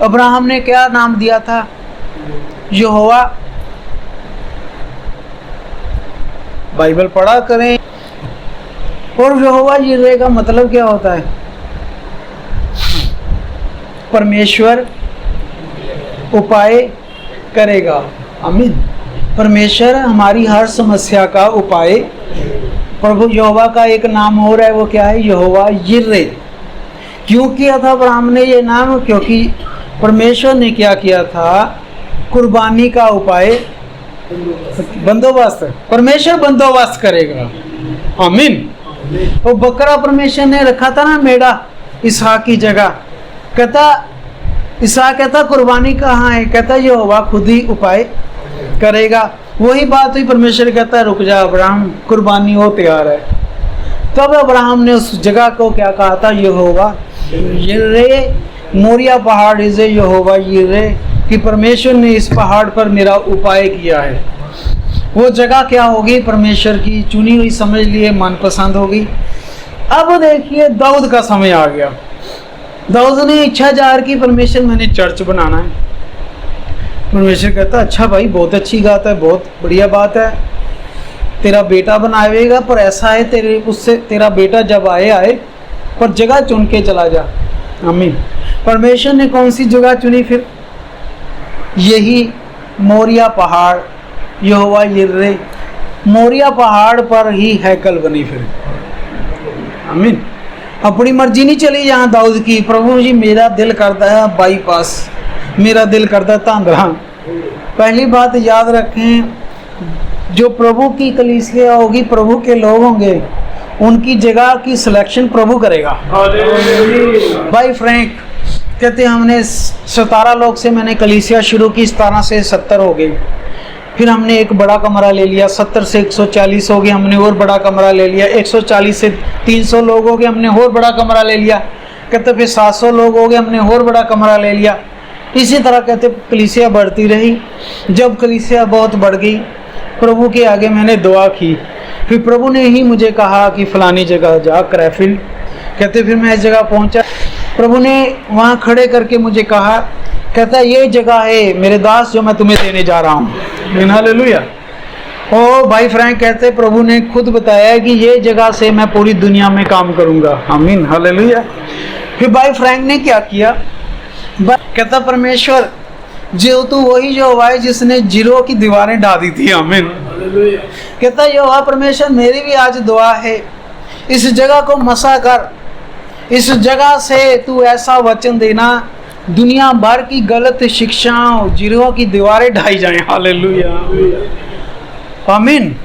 अब्राहम ने क्या नाम दिया था? यहोवा। बाइबल पढ़ा करें। और यहोवा यिर्हे का मतलब क्या होता है? परमेश्वर उपाय करेगा। आमीन। परमेश्वर हमारी हर समस्या का उपाय। प्रभु यहोवा का एक नाम और है, वो क्या है? यहोवा यिर्हे। क्यों किया था अब्राहम ने ये नाम? क्योंकि परमेश्वर ने क्या किया था? कुर्बानी का उपाय, बंदोबस्त। परमेश्वर बंदोबस्त करेगा। आमीन। वो बकरा परमेश्वर ने रखा था ना, मेढ़ा, इसहाक की जगह। कहता, इसहाक कहता कुर्बानी कहाँ है? कहता यहोवा खुद ही उपाय करेगा। वही बात हुई, परमेश्वर कहता है रुक जा अब्राहम, कुर्बानी हो तैयार है। तब अब्राहम ने उस जगह को क्या कहा था? यहोवा यिर्हे। मोरिया पहाड़ इज यहोवा यिर्हे, कि परमेश्वर ने इस पहाड़ पर मेरा उपाय किया है। वो जगह क्या होगी? परमेश्वर की चुनी हुई, समझ लिए मनपसंद होगी। अब देखिए दाऊद का समय आ गया। दाऊद ने इच्छा जाहिर की, परमेश्वर मैंने चर्च बनाना है। परमेश्वर कहता अच्छा भाई, बहुत अच्छी बात है, बहुत बढ़िया बात है, तेरा बेटा बनाएगा। पर ऐसा है तेरा बेटा जब आए पर जगह चुन के चला जा। आमीन। परमेश्वर ने कौन सी जगह चुनी फिर? यही मोरिया पहाड़, यहोवा यिर्हे। मोरिया पहाड़ पर ही हैकल बनी फिर। आमीन। अपनी मर्जी नहीं चली यहाँ दाऊद की, प्रभु जी मेरा दिल करता है बाईपास, मेरा दिल करता है तांदरा। पहली बात याद रखें, जो प्रभु की कलीसिया होगी, प्रभु के लोग होंगे, उनकी जगह की सिलेक्शन प्रभु करेगा। भाई फ्रैंक कहते हमने 17 लोग से मैंने कलीसिया शुरू की, 17 से 70 हो गई। फिर हमने एक बड़ा कमरा ले लिया, 70 से 140 हो गए, हमने और बड़ा कमरा ले लिया। 140 से 300 लोग हो गए, हमने और बड़ा कमरा ले लिया। कहते फिर 700 लोग हो गए, हमने और बड़ा कमरा ले लिया। इसी तरह कहते कलीसिया बढ़ती रही। जब कलीसिया बहुत बढ़ गई, प्रभु के आगे मैंने दुआ की। फिर प्रभु ने ही मुझे कहा कि फलानी जगह जा, क्रैफिल्ड। कहते फिर मैं इस जगह पहुंचा, प्रभु ने वहाँ खड़े करके मुझे कहा, कहता ये जगह है मेरे दास जो मैं तुम्हें देने जा रहा हूँ। हालेलुया। ओ भाई फ्रैंक कहते प्रभु ने खुद बताया कि ये जगह से मैं पूरी दुनिया में काम करूँगा। आमीन, हालेलुया। फिर भाई फ्रैंक ने क्या किया, कहता परमेश्वर जो तू वही जो हुआ है जिसने जीरो की दीवारें ढा दी थी। आमीन। कहता यहोवा परमेश्वर मेरी भी आज दुआ है, इस जगह को मसा कर, इस जगह से तू ऐसा वचन देना दुनिया भर की गलत शिक्षाओं, जीरो की दीवारें ढाई जाएं। हालेलुया, आमीन।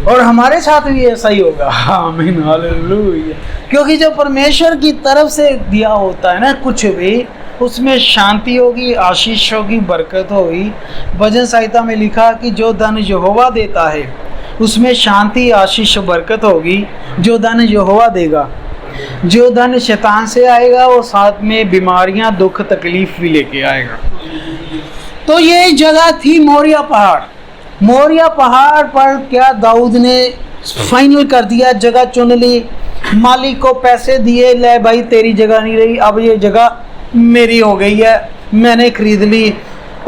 और हमारे साथ भी ऐसा ही होगा। आमीन, हालेलुया। क्योंकि जब परमेश्वर की तरफ से दिया होता है ना कुछ भी, उसमें शांति होगी, आशीष होगी, बरकत होगी। भजन संहिता में लिखा कि जो धन यहोवा देता है उसमें शांति, आशीष, बरकत होगी। जो धन यहोवा देगा, जो धन शैतान से आएगा वो साथ में बीमारियां, दुख, तकलीफ भी लेके आएगा। तो ये जगह थी मोरिया पहाड़। मोरिया पहाड़ पर क्या दाऊद ने फाइनल कर दिया, जगह चुन ली, मालिक को पैसे दिए, ले भाई तेरी जगह नहीं रही, अब ये जगह मेरी हो गई है, मैंने खरीद ली।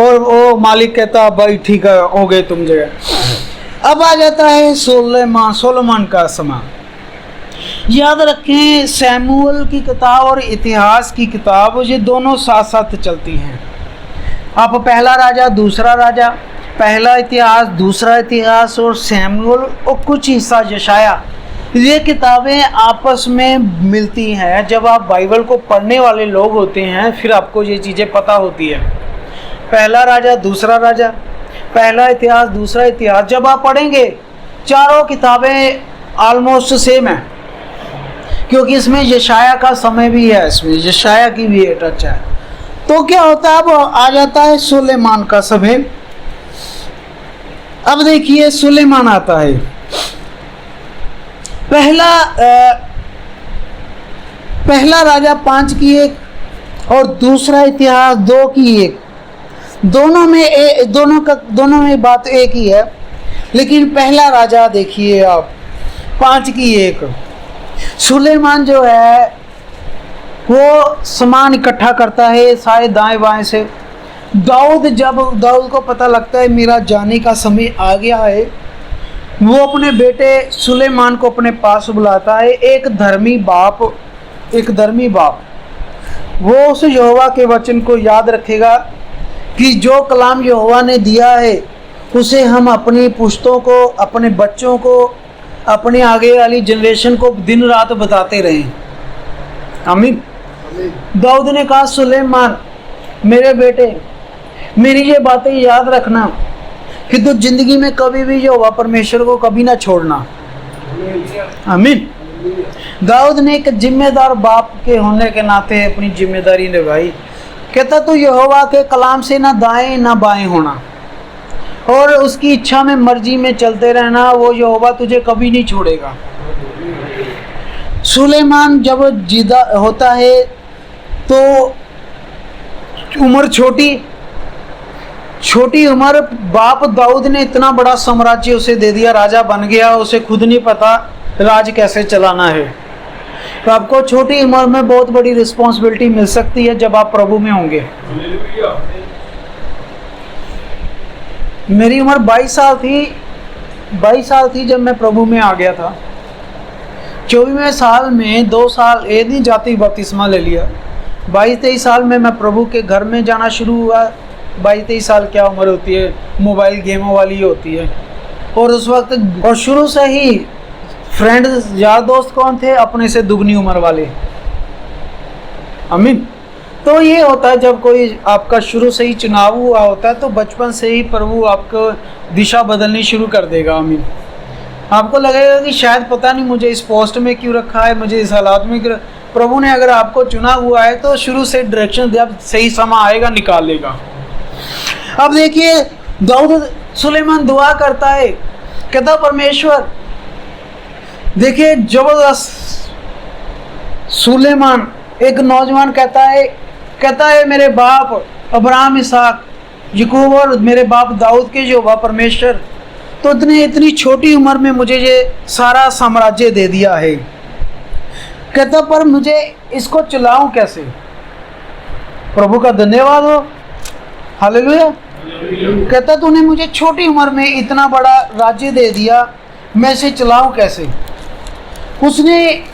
और वो मालिक कहता भाई ठीक है, हो गए तुम जगह। अब आ जाता है सोलोमन का समय। याद रखें, सैमुअल की किताब और इतिहास की किताब, ये दोनों साथ साथ चलती हैं। आप पहला राजा, दूसरा राजा, पहला इतिहास, दूसरा इतिहास, और सैमुअल और कुछ हिस्सा यशाया, ये किताबें आपस में मिलती हैं। जब आप बाइबल को पढ़ने वाले लोग होते हैं फिर आपको ये चीज़ें पता होती है। पहला राजा, दूसरा राजा, पहला इतिहास, दूसरा इतिहास, जब आप पढ़ेंगे चारों किताबें ऑलमोस्ट सेम है, क्योंकि इसमें यशाया का समय भी है, इसमें यशाया की भी टच है। तो क्या होता है, अब आ जाता है सुलेमान का समय। अब देखिए सुलेमान आता है। पहला राजा 5 की 1 और दूसरा इतिहास 2 की 1। दोनों में बात एक ही है, लेकिन पहला राजा देखिए आप 5 की 1। सुलेमान जो है वो सामान इकट्ठा करता है सारे दाएं बाएं से। जब दाऊद को पता लगता है मेरा जाने का समय आ गया है, वो अपने बेटे सुलेमान को अपने पास बुलाता है। एक धर्मी बाप वो उस यहोवा के वचन को याद रखेगा कि जो कलाम यहोवा ने दिया है उसे हम अपनी पुश्तों को, अपने बच्चों को, अपने आगे वाली जनरेशन को दिन रात बताते रहें। आमीन। दाऊद ने कहा सुलेमान मेरे बेटे, मेरी ये बातें याद रखना कि तू जिंदगी में कभी भी यहोवा परमेश्वर को कभी ना छोड़ना। आमीन। दाऊद ने एक जिम्मेदार बाप के होने के नाते अपनी जिम्मेदारी निभाई। कहता तू यहोवा के कलाम से ना दाएं ना बाएं होना और उसकी इच्छा में, मर्जी में चलते रहना, वो यहोवा तुझे कभी नहीं छोड़ेगा। सुलेमान जब जिदा होता है तो उम्र छोटी उम्र, बाप दाऊद ने इतना बड़ा साम्राज्य उसे दे दिया, राजा बन गया, उसे खुद नहीं पता राज कैसे चलाना है। तो आपको छोटी उम्र में बहुत बड़ी रिस्पॉन्सिबिलिटी मिल सकती है जब आप प्रभु में होंगे। मेरी उम्र 22 साल थी जब मैं प्रभु में आ गया था। 24वें साल में 2 साल एक दिन जाति बपतिस्मा ले लिया। 22-23 साल में मैं प्रभु के घर में जाना शुरू हुआ। 22-23 साल क्या उम्र होती है, मोबाइल गेमों वाली होती है। और उस वक्त और शुरू से ही फ्रेंड यार दोस्त कौन थे, अपने से दुगनी उम्र वाले। आमीन। तो ये होता है जब कोई आपका शुरू से ही चुनाव हुआ होता है तो बचपन से ही प्रभु आपको दिशा बदलनी शुरू कर देगा। आमीन। आपको लगेगा कि शायद पता नहीं मुझे इस पोस्ट में क्यों रखा है, मुझे इस हालात में क्यों। प्रभु ने अगर आपको चुना हुआ है तो शुरू से डायरेक्शन दिया, सही समय आएगा निकाल लेगा। अब देखिए दाऊद सुलेमान दुआ करता है, कहता परमेश्वर, देखिए जबरदस्त सुलेमान एक नौजवान कहता है मेरे बाप अब्राहम, इसहाक, याकूब और मेरे बाप दाऊद के यहोवा परमेश्वर, तो इतनी छोटी उम्र में मुझे ये सारा साम्राज्य दे दिया है। कहता पर मुझे इसको चलाऊं कैसे? प्रभु का धन्यवाद हो, हालेलुया। कहता तूने मुझे छोटी उम्र में इतना बड़ा राज्य दे दिया, मैं इसे चलाऊं कैसे? उसने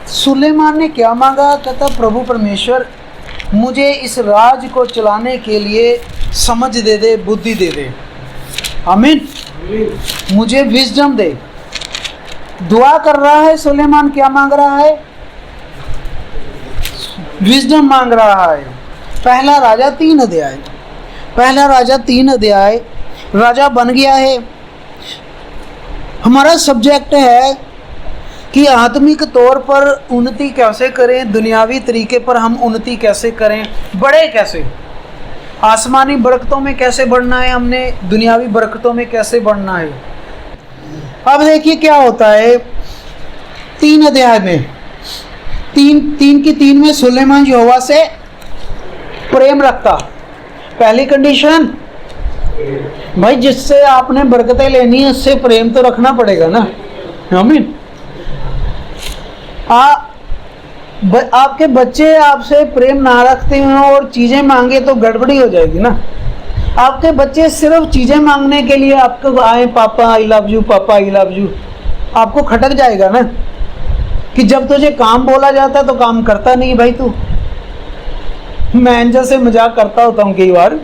सुलेमान ने क्या मांगा? कहता प्रभु परमेश्वर मुझे इस राज को चलाने के लिए समझ दे दे, बुद्धि दे दे। आमीन। मुझे विजडम दे। दुआ कर रहा है सुलेमान, क्या मांग रहा है? विजडम मांग रहा है। पहला राजा 3 अध्याय राजा बन गया है। हमारा सब्जेक्ट है कि आत्मिक तौर पर उन्नति कैसे करें, दुनियावी तरीके पर हम उन्नति कैसे करें, बड़े कैसे, आसमानी बरकतों में कैसे बढ़ना है, हमने दुनियावी बरकतों में कैसे बढ़ना है। अब देखिए क्या होता है 3 अध्याय में 3 में सुलेमान यहोवा से प्रेम रखता। पहली कंडीशन भाई, जिससे आपने बरकतें लेनी है उससे प्रेम तो रखना पड़ेगा ना। आमीन। आपके बच्चे आपसे प्रेम ना रखते हो और चीज़ें मांगे तो गड़बड़ी हो जाएगी ना। आपके बच्चे सिर्फ चीज़ें मांगने के लिए आपको आए, पापा आई लव यू, पापा आई लव यू, आपको खटक जाएगा ना कि जब तुझे काम बोला जाता है तो काम करता नहीं भाई तू। मैं एंजल से मजाक करता होता हूँ कई बार,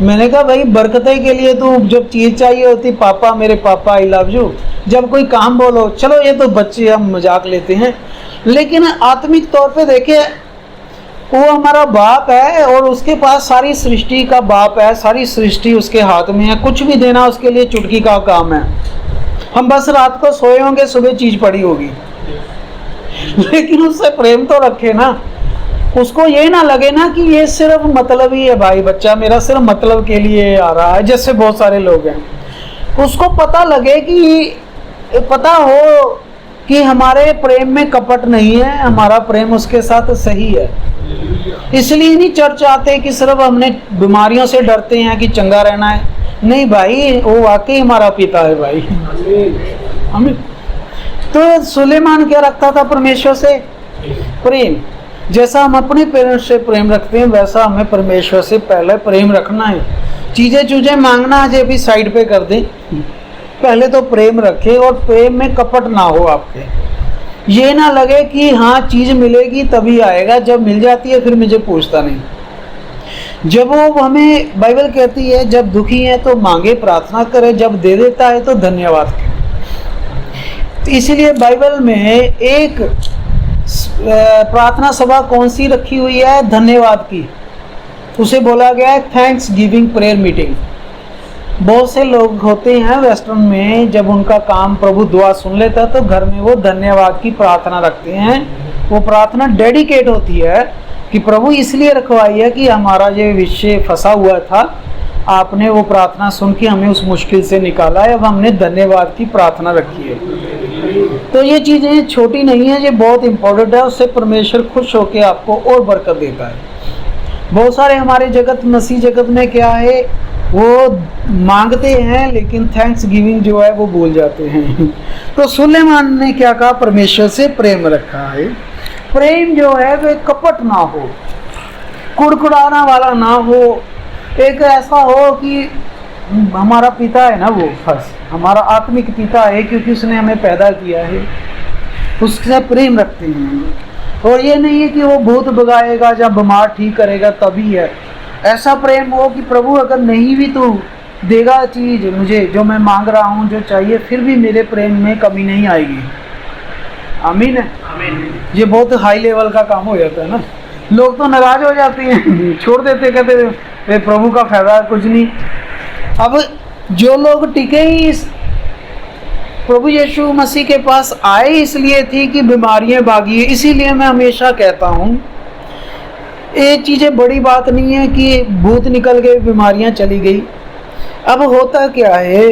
मैंने कहा भाई बरकतें के लिए तू जब चीज़ चाहिए होती पापा मेरे पापा आई लव यू, जब कोई काम बोलो, चलो ये तो बच्चे हम मजाक लेते हैं, लेकिन आत्मिक तौर पे देखे वो हमारा बाप है और उसके पास सारी सृष्टि का बाप है, सारी सृष्टि उसके हाथ में है, कुछ भी देना उसके लिए चुटकी का काम है। हम बस रात को सोए होंगे, सुबह चीज़ पड़ी होगी, लेकिन उससे प्रेम तो रखे ना। उसको ये ना लगे ना कि ये सिर्फ मतलब ही है, भाई बच्चा मेरा सिर्फ मतलब के लिए आ रहा है, जैसे बहुत सारे लोग हैं। उसको पता लगे कि पता हो कि हमारे प्रेम में कपट नहीं है, हमारा प्रेम उसके साथ सही है। इसलिए नहीं चर्च आते कि सिर्फ हमने बीमारियों से डरते हैं कि चंगा रहना है, नहीं भाई वो वाकई हमारा पिता है भाई। हमें तो सुलेमान क्या रखता था? परमेश्वर से प्रेम। जैसा हम अपने पेरेंट्स से प्रेम रखते हैं वैसा हमें परमेश्वर से पहले प्रेम रखना है। चीज़ें मांगना है भी साइड पे कर दें, पहले तो प्रेम रखें और प्रेम में कपट ना हो आपके। ये ना लगे कि हाँ चीज़ मिलेगी तभी आएगा, जब मिल जाती है फिर मुझे पूछता नहीं। जब वो हमें बाइबल कहती है जब दुखी है तो मांगे प्रार्थना करें, जब दे देता है तो धन्यवाद करें। तो इसीलिए बाइबल में एक प्रार्थना सभा कौन सी रखी हुई है? धन्यवाद की। उसे बोला गया है थैंक्स गिविंग प्रेयर मीटिंग। बहुत से लोग होते हैं वेस्टर्न में, जब उनका काम प्रभु दुआ सुन लेता है तो घर में वो धन्यवाद की प्रार्थना रखते हैं। वो प्रार्थना डेडिकेट होती है कि प्रभु इसलिए रखवाई है कि हमारा ये विषय फंसा हुआ था, आपने वो प्रार्थना सुन के हमें उस मुश्किल से निकाला है, अब हमने धन्यवाद की प्रार्थना रखी है। तो ये चीज़ें छोटी नहीं है, ये बहुत इम्पोर्टेंट है। उससे परमेश्वर खुश होकर आपको और बरकत देता है। बहुत सारे हमारे जगत, मसीह जगत में क्या है, वो मांगते हैं लेकिन थैंक्स गिविंग जो है वो भूल जाते हैं। तो सुलेमान ने क्या कहा? परमेश्वर से प्रेम रखा है। प्रेम जो है वो कपट ना हो, कुड़कुड़ाना वाला ना हो, एक ऐसा हो कि हमारा पिता है ना, वो फर्स्ट हमारा आत्मिक पिता है क्योंकि उसने हमें पैदा किया है, उससे प्रेम रखते हैं। और ये नहीं है कि वो भूत भगाएगा या बीमार ठीक करेगा तभी है। ऐसा प्रेम हो कि प्रभु अगर नहीं भी तो देगा चीज़ मुझे जो मैं मांग रहा हूँ, जो चाहिए, फिर भी मेरे प्रेम में कमी नहीं आएगी। आमीन है। आमीन। ये बहुत हाई लेवल का काम हो जाता है ना। लोग तो नाराज हो जाते हैं, छोड़ देते, कहते प्रभु का फायदा कुछ नहीं। अब जो लोग टिके ही इस प्रभु यीशु मसीह के पास आए इसलिए थी कि बीमारियां भागी। इसीलिए मैं हमेशा कहता हूँ ये चीज़ें बड़ी बात नहीं है कि भूत निकल गए, बीमारियां चली गई। अब होता क्या है,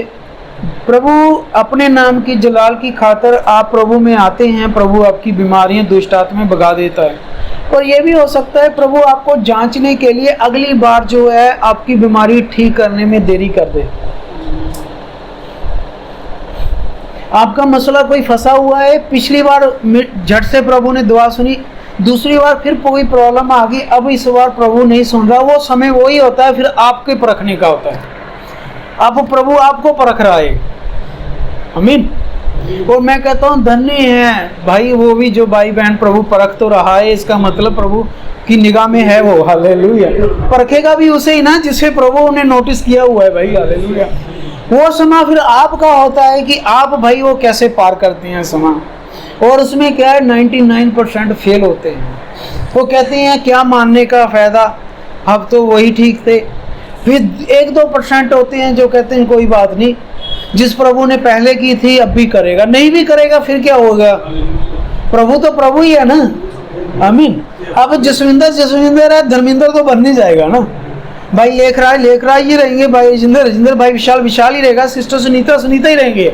प्रभु अपने नाम की जलाल की खातिर आप प्रभु में आते हैं, प्रभु आपकी बीमारियां दुष्ट आत्मा भगा देता है। और ये भी हो सकता है प्रभु आपको जांचने के लिए अगली बार जो है आपकी बीमारी ठीक करने में देरी कर दे। आपका मसला कोई फंसा हुआ है, पिछली बार झट से प्रभु ने दुआ सुनी, दूसरी बार फिर कोई प्रॉब्लम आ गई, अब इस बार प्रभु नहीं सुन रहा। वो समय वही होता है फिर आपके परखने का होता है, अब प्रभु आपको परख रहा है। आमीन। और मैं कहता हूँ धन्य है भाई वो भी जो भाई बहन प्रभु परख तो रहा है, इसका मतलब प्रभु की निगाह में है वो। हालेलुया। परखेगा भी उसे ही ना जिसे प्रभु ने नोटिस किया हुआ है भाई। हालेलुया। वो समय फिर आपका होता है कि आप भाई वो कैसे पार करते हैं समय। और उसमें क्या है 99% फेल होते हैं। वो कहते हैं क्या मानने का फ़ायदा, अब तो वही ठीक थे। फिर 1-2% होते हैं जो कहते हैं कोई बात नहीं, जिस प्रभु ने पहले की थी अब भी करेगा, नहीं भी करेगा फिर क्या होगा, प्रभु तो प्रभु ही है ना। आमीन। अब जसविंदर है, धर्मेंद्र तो बन नहीं जाएगा ना भाई। लेख रहा ही रहेंगे भाई, राजेंद्र भाई विशाल ही रहेगा, सिस्टर सुनीता ही रहेंगे।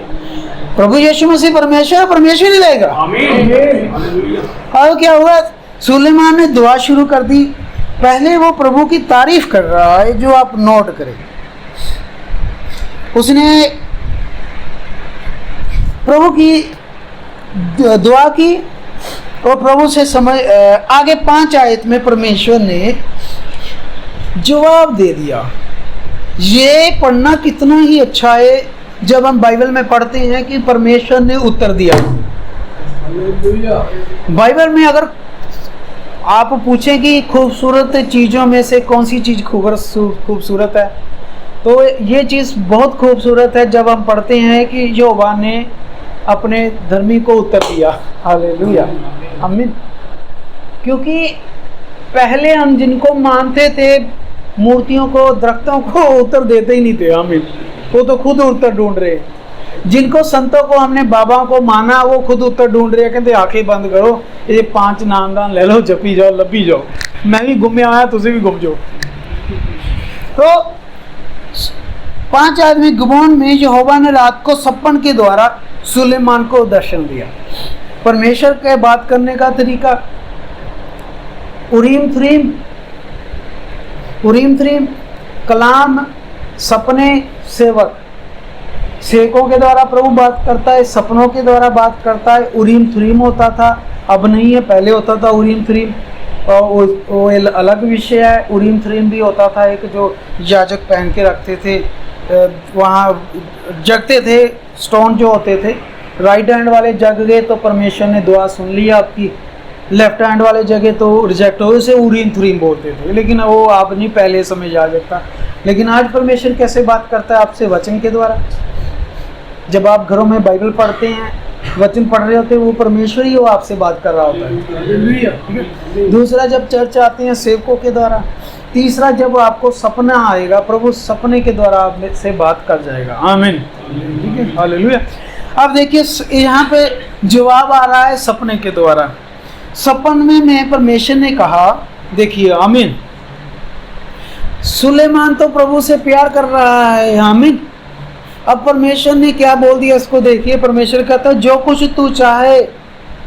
प्रभु यीशु मसीह परमेश्वर ही रहेगा। अब क्या हुआ, सुलेमान ने दुआ शुरू कर दी। पहले वो प्रभु की तारीफ कर रहा है, जो आप नोट करें। उसने प्रभु की दुआ की और प्रभु से आगे 5 आयत में परमेश्वर ने जवाब दे दिया। ये पढ़ना कितना ही अच्छा है जब हम बाइबल में पढ़ते हैं कि परमेश्वर ने उत्तर दिया। बाइबल में अगर आप पूछें कि खूबसूरत चीज़ों में से कौन सी चीज़ खूबसूरत है, तो ये चीज़ बहुत खूबसूरत है जब हम पढ़ते हैं कि यहोवा ने अपने धर्मी को उत्तर दिया। हालेलुया। आमीन। क्योंकि पहले हम जिनको मानते थे मूर्तियों को, दरख्तों को उत्तर देते ही नहीं थे। आमीन। वो तो खुद उत्तर ढूंढ रहे। जिनको संतों को हमने बाबा को माना वो खुद उत्तर ढूंढ रहे हैं। कहते आंखें बंद करो, ये 5 नाम ले लो, जपी जाओ, लपी जाओ, मैं भी घूमे आया तुझे भी घूम जाओ। तो 5 आदमी गिबोन में यहोवा ने रात को सपन के द्वारा सुलेमान को दर्शन दिया। परमेश्वर के बात करने का तरीका उरीम थ्रीम कलाम, सपने, सेवकों के द्वारा प्रभु बात करता है, सपनों के द्वारा बात करता है। उरीम थ्रीम होता था, अब नहीं है, पहले होता था उरीम थ्रीम, और वो अलग विषय है। उरीम थ्रीम भी होता था एक जो याजक पहन के रखते थे, वहाँ जगते थे, स्टोन जो होते थे। राइट हैंड वाले जग गए तो परमेश्वर ने दुआ सुन लिया आपकी, लेफ्ट हैंड वाले जगह तो रिजेक्ट हो, उसे उरीम थ्रीम बोलते थे। लेकिन वो आप नहीं पहले समय याजक था। लेकिन आज परमेश्वर कैसे बात करता है आपसे? वचन के द्वारा। जब आप घरों में बाइबल पढ़ते हैं, वचन पढ़ रहे होते हैं, वो परमेश्वर ही वो आपसे बात कर रहा होता है। दूसरा, जब चर्च आते हैं सेवकों के द्वारा। तीसरा, जब आपको सपना आएगा, प्रभु सपने के द्वारा आप से बात कर जाएगा। आमीन। ठीक है। हालेलुया। अब देखिए यहाँ पे जवाब आ रहा है सपने के द्वारा। सपन में परमेश्वर ने कहा, देखिए आमीन, सुलेमान तो प्रभु से प्यार कर रहा है। आमीन। अब परमेश्वर ने क्या बोल दिया इसको देखिए। परमेश्वर कहता है जो कुछ तू चाहे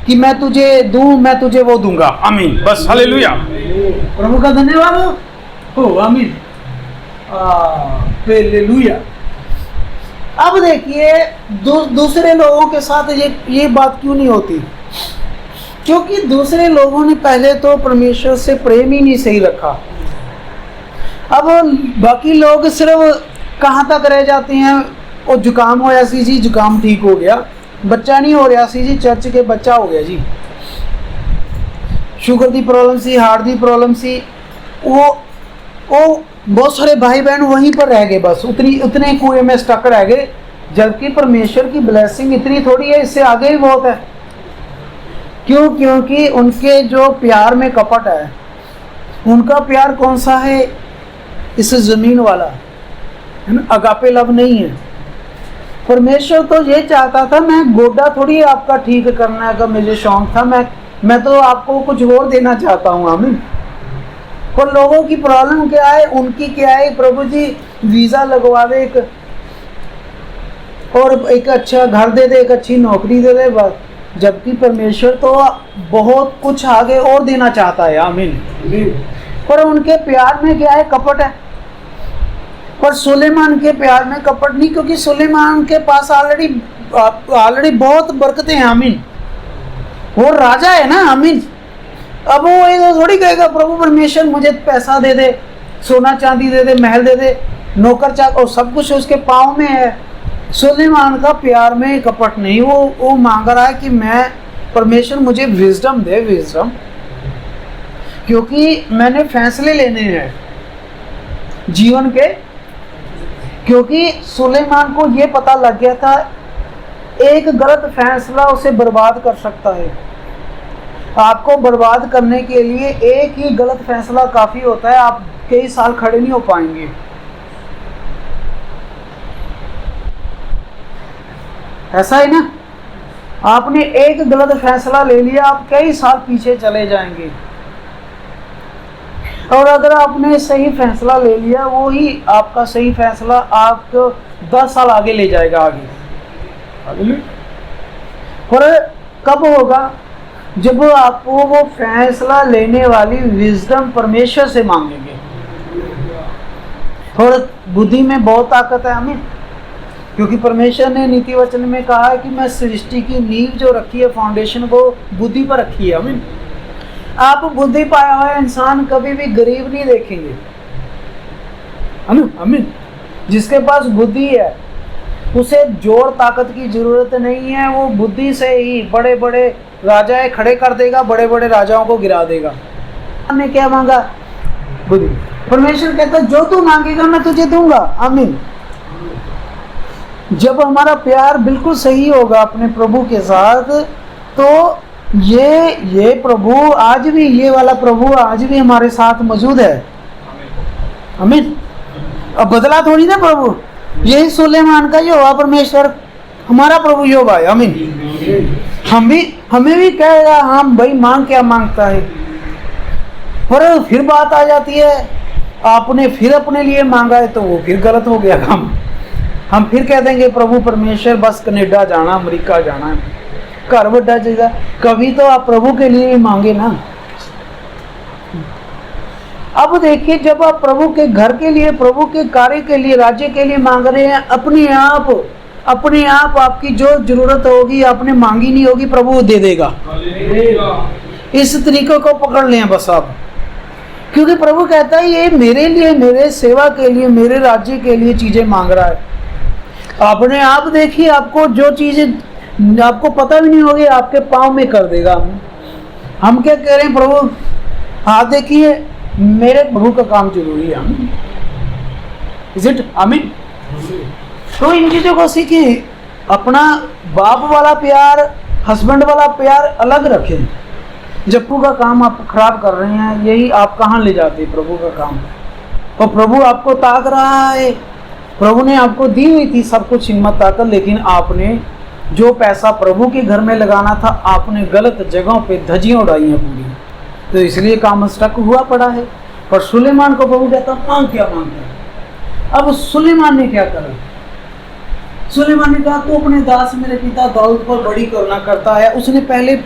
कि मैं तुझे दूं, मैं तुझे वो दूंगा। आमीन। बस। हालेलुया। प्रभु का धन्यवाद हो। आमीन। हालेलुया। अब देखिए दूसरे लोगों के साथ ये बात क्यों नहीं होती? क्योंकि दूसरे लोगों ने पहले तो परमेश्वर से प्रेम ही नहीं सही रखा। अब बाकी लोग सिर्फ कहाँ तक रह जाते हैं, और जुकाम हो ऐसी जी, जुकाम ठीक हो गया, बच्चा नहीं हो रहा सी जी, चर्च के बच्चा हो गया जी, शुगर की प्रॉब्लम सी, हार्ट की प्रॉब्लम सी, वो बहुत सारे भाई बहन वहीं पर रह गए, बस उतने कुएं में स्टक रह गए। जबकि परमेश्वर की ब्लेसिंग इतनी थोड़ी है, इससे आगे भी बहुत है। क्यों? क्योंकि उनके जो प्यार में कपट है, उनका प्यार कौन सा है? इस जमीन वाला है ना, अगापे लव नहीं है। परमेश्वर तो ये चाहता था, मैं गोडा थोड़ी आपका ठीक करना का मुझे शौक था, मैं तो आपको कुछ और देना चाहता हूँ। आमीन। पर लोगों की प्रॉब्लम क्या है, उनकी क्या है, प्रभु जी वीजा लगवा दे एक, और एक अच्छा घर दे दे, एक अच्छी नौकरी दे दे बस। जबकि परमेश्वर तो बहुत कुछ आगे और देना चाहता है। आमीन। पर उनके प्यार में क्या है? कपट है। पर सुलेमान के प्यार में कपट नहीं, क्योंकि सुलेमान के पास ऑलरेडी बहुत बरकतें हैं। आमीन। वो राजा है ना। आमीन। अब वो एक थोड़ी कहेगा प्रभु परमेश्वर मुझे पैसा दे दे, सोना चांदी दे दे, महल दे दे, नौकर चाकर, और सब कुछ उसके पाँव में है। सुलेमान का प्यार में कपट नहीं, वो मांग रहा है कि मैं परमेश्वर मुझे विजडम दे, विजडम, क्योंकि मैंने फैसले लेने हैं जीवन के। क्योंकि सुलेमान को ये पता लग गया था एक गलत फैसला उसे बर्बाद कर सकता है। आपको बर्बाद करने के लिए एक ही गलत फैसला काफ़ी होता है, आप कई साल खड़े नहीं हो पाएंगे। ऐसा है ना, आपने एक गलत फैसला ले लिया, आप कई साल पीछे चले जाएंगे। और अगर आपने सही फैसला ले लिया, वो ही आपका सही फैसला आपको 10 साल आगे ले जाएगा। आगे पर कब होगा? जब आपको वो फैसला लेने वाली विजडम परमेश्वर से मांगेंगे। और बुद्धि में बहुत ताकत है। हमें, क्योंकि परमेश्वर ने नीति वचन में कहा है कि मैं सृष्टि की नींव जो रखी है, फाउंडेशन, वो बुद्धि पर रखी है। हमें, आप बुद्धि पाया हुआ इंसान कभी भी गरीब नहीं देखेंगे, है ना। हमें, जिसके पास बुद्धि है उसे जोर ताकत की जरूरत नहीं है, वो बुद्धि से ही बड़े बड़े राजाएं खड़े कर देगा, बड़े बड़े राजाओं को गिरा देगा। हमने क्या मांगा? बुद्धि। परमेश्वर कहता है जो तू मांगेगा मैं तुझे दूंगा। आमीन। जब हमारा प्यार बिल्कुल सही होगा अपने प्रभु के साथ, तो ये प्रभु आज भी, ये वाला प्रभु आज भी हमारे साथ मौजूद है। आमीन। अब बदला थोड़ी ना प्रभु, यही सुलेमान का यहोवा परमेश्वर हमारा प्रभु यहोवा है। आमीन। हमें भी कहेगा हम भाई मांग क्या मांगता है। पर फिर बात आ जाती है, आपने फिर अपने लिए मांगा है तो वो फिर गलत हो गया काम। हम फिर कह देंगे प्रभु परमेश्वर बस कनाडा जाना, अमेरिका जाना है, घर बड़ा चाहिए। कभी तो आप प्रभु के लिए ही मांगे ना। अब देखिए, जब आप प्रभु के घर के लिए, प्रभु के कार्य के लिए, राज्य के लिए मांग रहे हैं, अपने आप आपकी जो जरूरत होगी, आपने मांगी नहीं होगी, प्रभु दे देगा। इस तरीके को पकड़ लें बस आप, क्योंकि प्रभु कहता है ये मेरे लिए, मेरे सेवा के लिए, मेरे राज्य के लिए चीजें मांग रहा है। अपने आप देखिए, आपको जो चीजें आपको पता भी नहीं होगी आपके पाँव में कर देगा। हम क्या कह रहे हैं? प्रभु हाँ देखिए मेरे प्रभु का काम जरूरी है। Is it? आमीन। तो इन चीजों को सीखिए। अपना बाप वाला प्यार, हस्बैंड वाला प्यार अलग रखें। जप्पू का काम आप खराब कर रहे हैं, यही आप कहाँ ले जाते हैं प्रभु का काम। और प्रभु आपको ताक रहा है, प्रभु ने आपको दी हुई थी सब कुछ, हिम्मत ताकत, लेकिन आपने जो पैसा प्रभु के घर में लगाना था, आपने गलत जगहों पे धज्जियां उड़ाई हैं पूरी, तो इसलिए काम स्टक हुआ पड़ा है। पर सुलेमान को प्रभु कहता मांग क्या मांगता है। अब सुलेमान ने क्या करा? सुलेमान ने कहा तू अपने दास मेरे पिता दाऊद पर बड़ी करुणा करता है। उसने पहले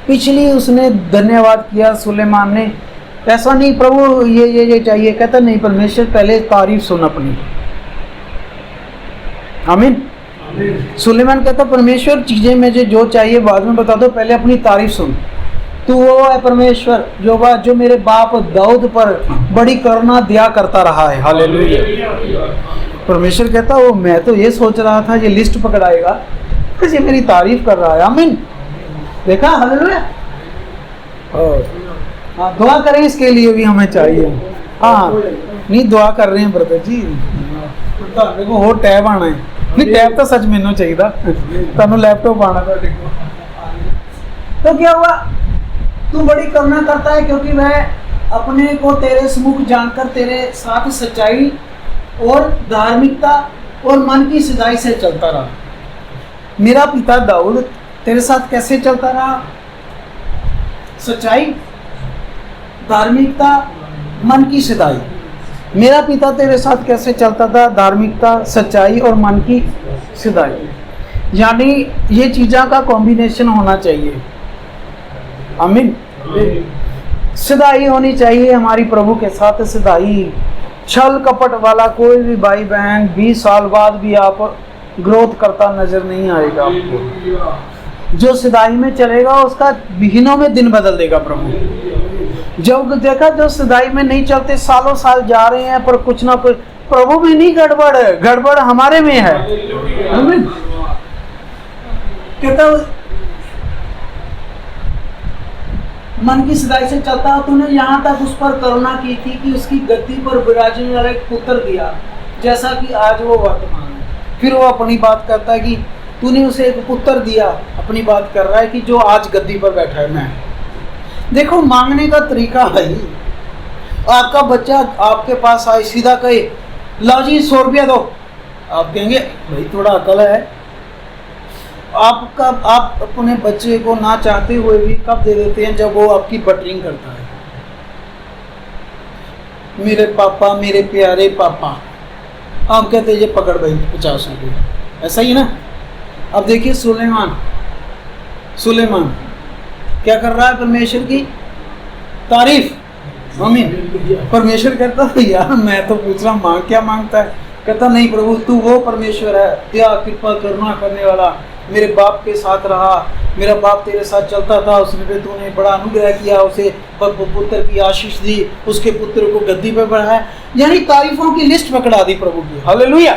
पिछली उसने धन्यवाद किया सुलेमान ने। ऐसा नहीं प्रभु ये चाहिए, कहता नहीं परमेश्वर पहले तारीफ सुन अपनी। आमीन। सुलेमान कहता परमेश्वर चीजें मुझे जो चाहिए बाद में बता दो, पहले अपनी तारीफ सुन। तू वो है परमेश्वर जो मेरे बाप दाऊद पर बड़ी करुणा दया करता रहा है। हालेलुया। परमेश्वर कहता वो मैं तो ये सोच रहा था ये लिस्ट पकड़ाएगा, तो ये मेरी तारीफ कर रहा है। आमीन। देखा? हालेलुया। हाँ, दुआ करें इसके लिए भी हमें चाहिए। हाँ नहीं दुआ कर रहे हैं ब्रदर जी, देखो हो टैब आना है। नहीं टैब तो सच मैनू चाहिए, तुम लैपटॉप आना था। तो क्या हुआ? तू बड़ी करुणा करता है क्योंकि वह अपने को तेरे सम्मुख जानकर तेरे साथ सच्चाई और धार्मिकता और मन की सिधाई से चलता रहा। मेरा पिता दाऊद तेरे साथ कैसे चलता रहा? सच्चाई, धार्मिकता, मन की सिधाई। मेरा पिता तेरे साथ कैसे चलता था? धार्मिकता, सच्चाई और मन की सिधाई। यानी ये चीज़ों का कॉम्बिनेशन होना चाहिए। आमीन। सिधाई होनी चाहिए हमारी प्रभु के साथ, सिधाई। छल कपट वाला कोई भी भाई बहन 20 साल बाद भी आप ग्रोथ करता नजर नहीं आएगा आपको। जो सिधाई में चलेगा उसका महीनों में दिन बदल देगा प्रभु। जब देखा जो सिधाई में नहीं चलते, सालों साल जा रहे हैं पर कुछ ना कुछ, प्रभु में नहीं गड़बड़ है, गड़बड़ हमारे में है। कहता मन की सिधाई से चलता हो, तूने यहाँ तक उस पर करुणा की थी कि उसकी गद्दी पर विराजने वाला एक पुत्र दिया, जैसा कि आज वो वर्तमान है। फिर वो अपनी बात करता है कि तूने उसे एक पुत्र दिया, अपनी बात कर रहा है कि जो आज गद्दी पर बैठा है। मैं देखो मांगने का तरीका है। आपका बच्चा आपके पास आए, सीधा कहे लो जी 100 रुपया दो, आप कहेंगे भाई थोड़ा अकल है। आप अपने बच्चे को ना चाहते हुए भी कब दे देते हैं? जब वो आपकी बटरिंग करता है, मेरे पापा, मेरे प्यारे पापा। आप कहते हैं ये पकड़ भाई 50 रुपये, ऐसा ही ना। अब देखिए सुलेमान क्या कर रहा है? परमेश्वर की तारीफ। आमीन। परमेश्वर कहता है यार मैं तो पूछ रहा मांग, क्या मांगता है? कहता नहीं प्रभु तू वो परमेश्वर है, दया कृपा करुणा करने वाला, मेरे बाप के साथ रहा, मेरा बाप तेरे साथ चलता था, उसने पे तूने बड़ा अनुग्रह किया, उसे पुत्र की आशीष दी, उसके पुत्र को गद्दी पे बढ़ाया। यानी तारीफों की लिस्ट पकड़ा दी प्रभु की। हालेलुया।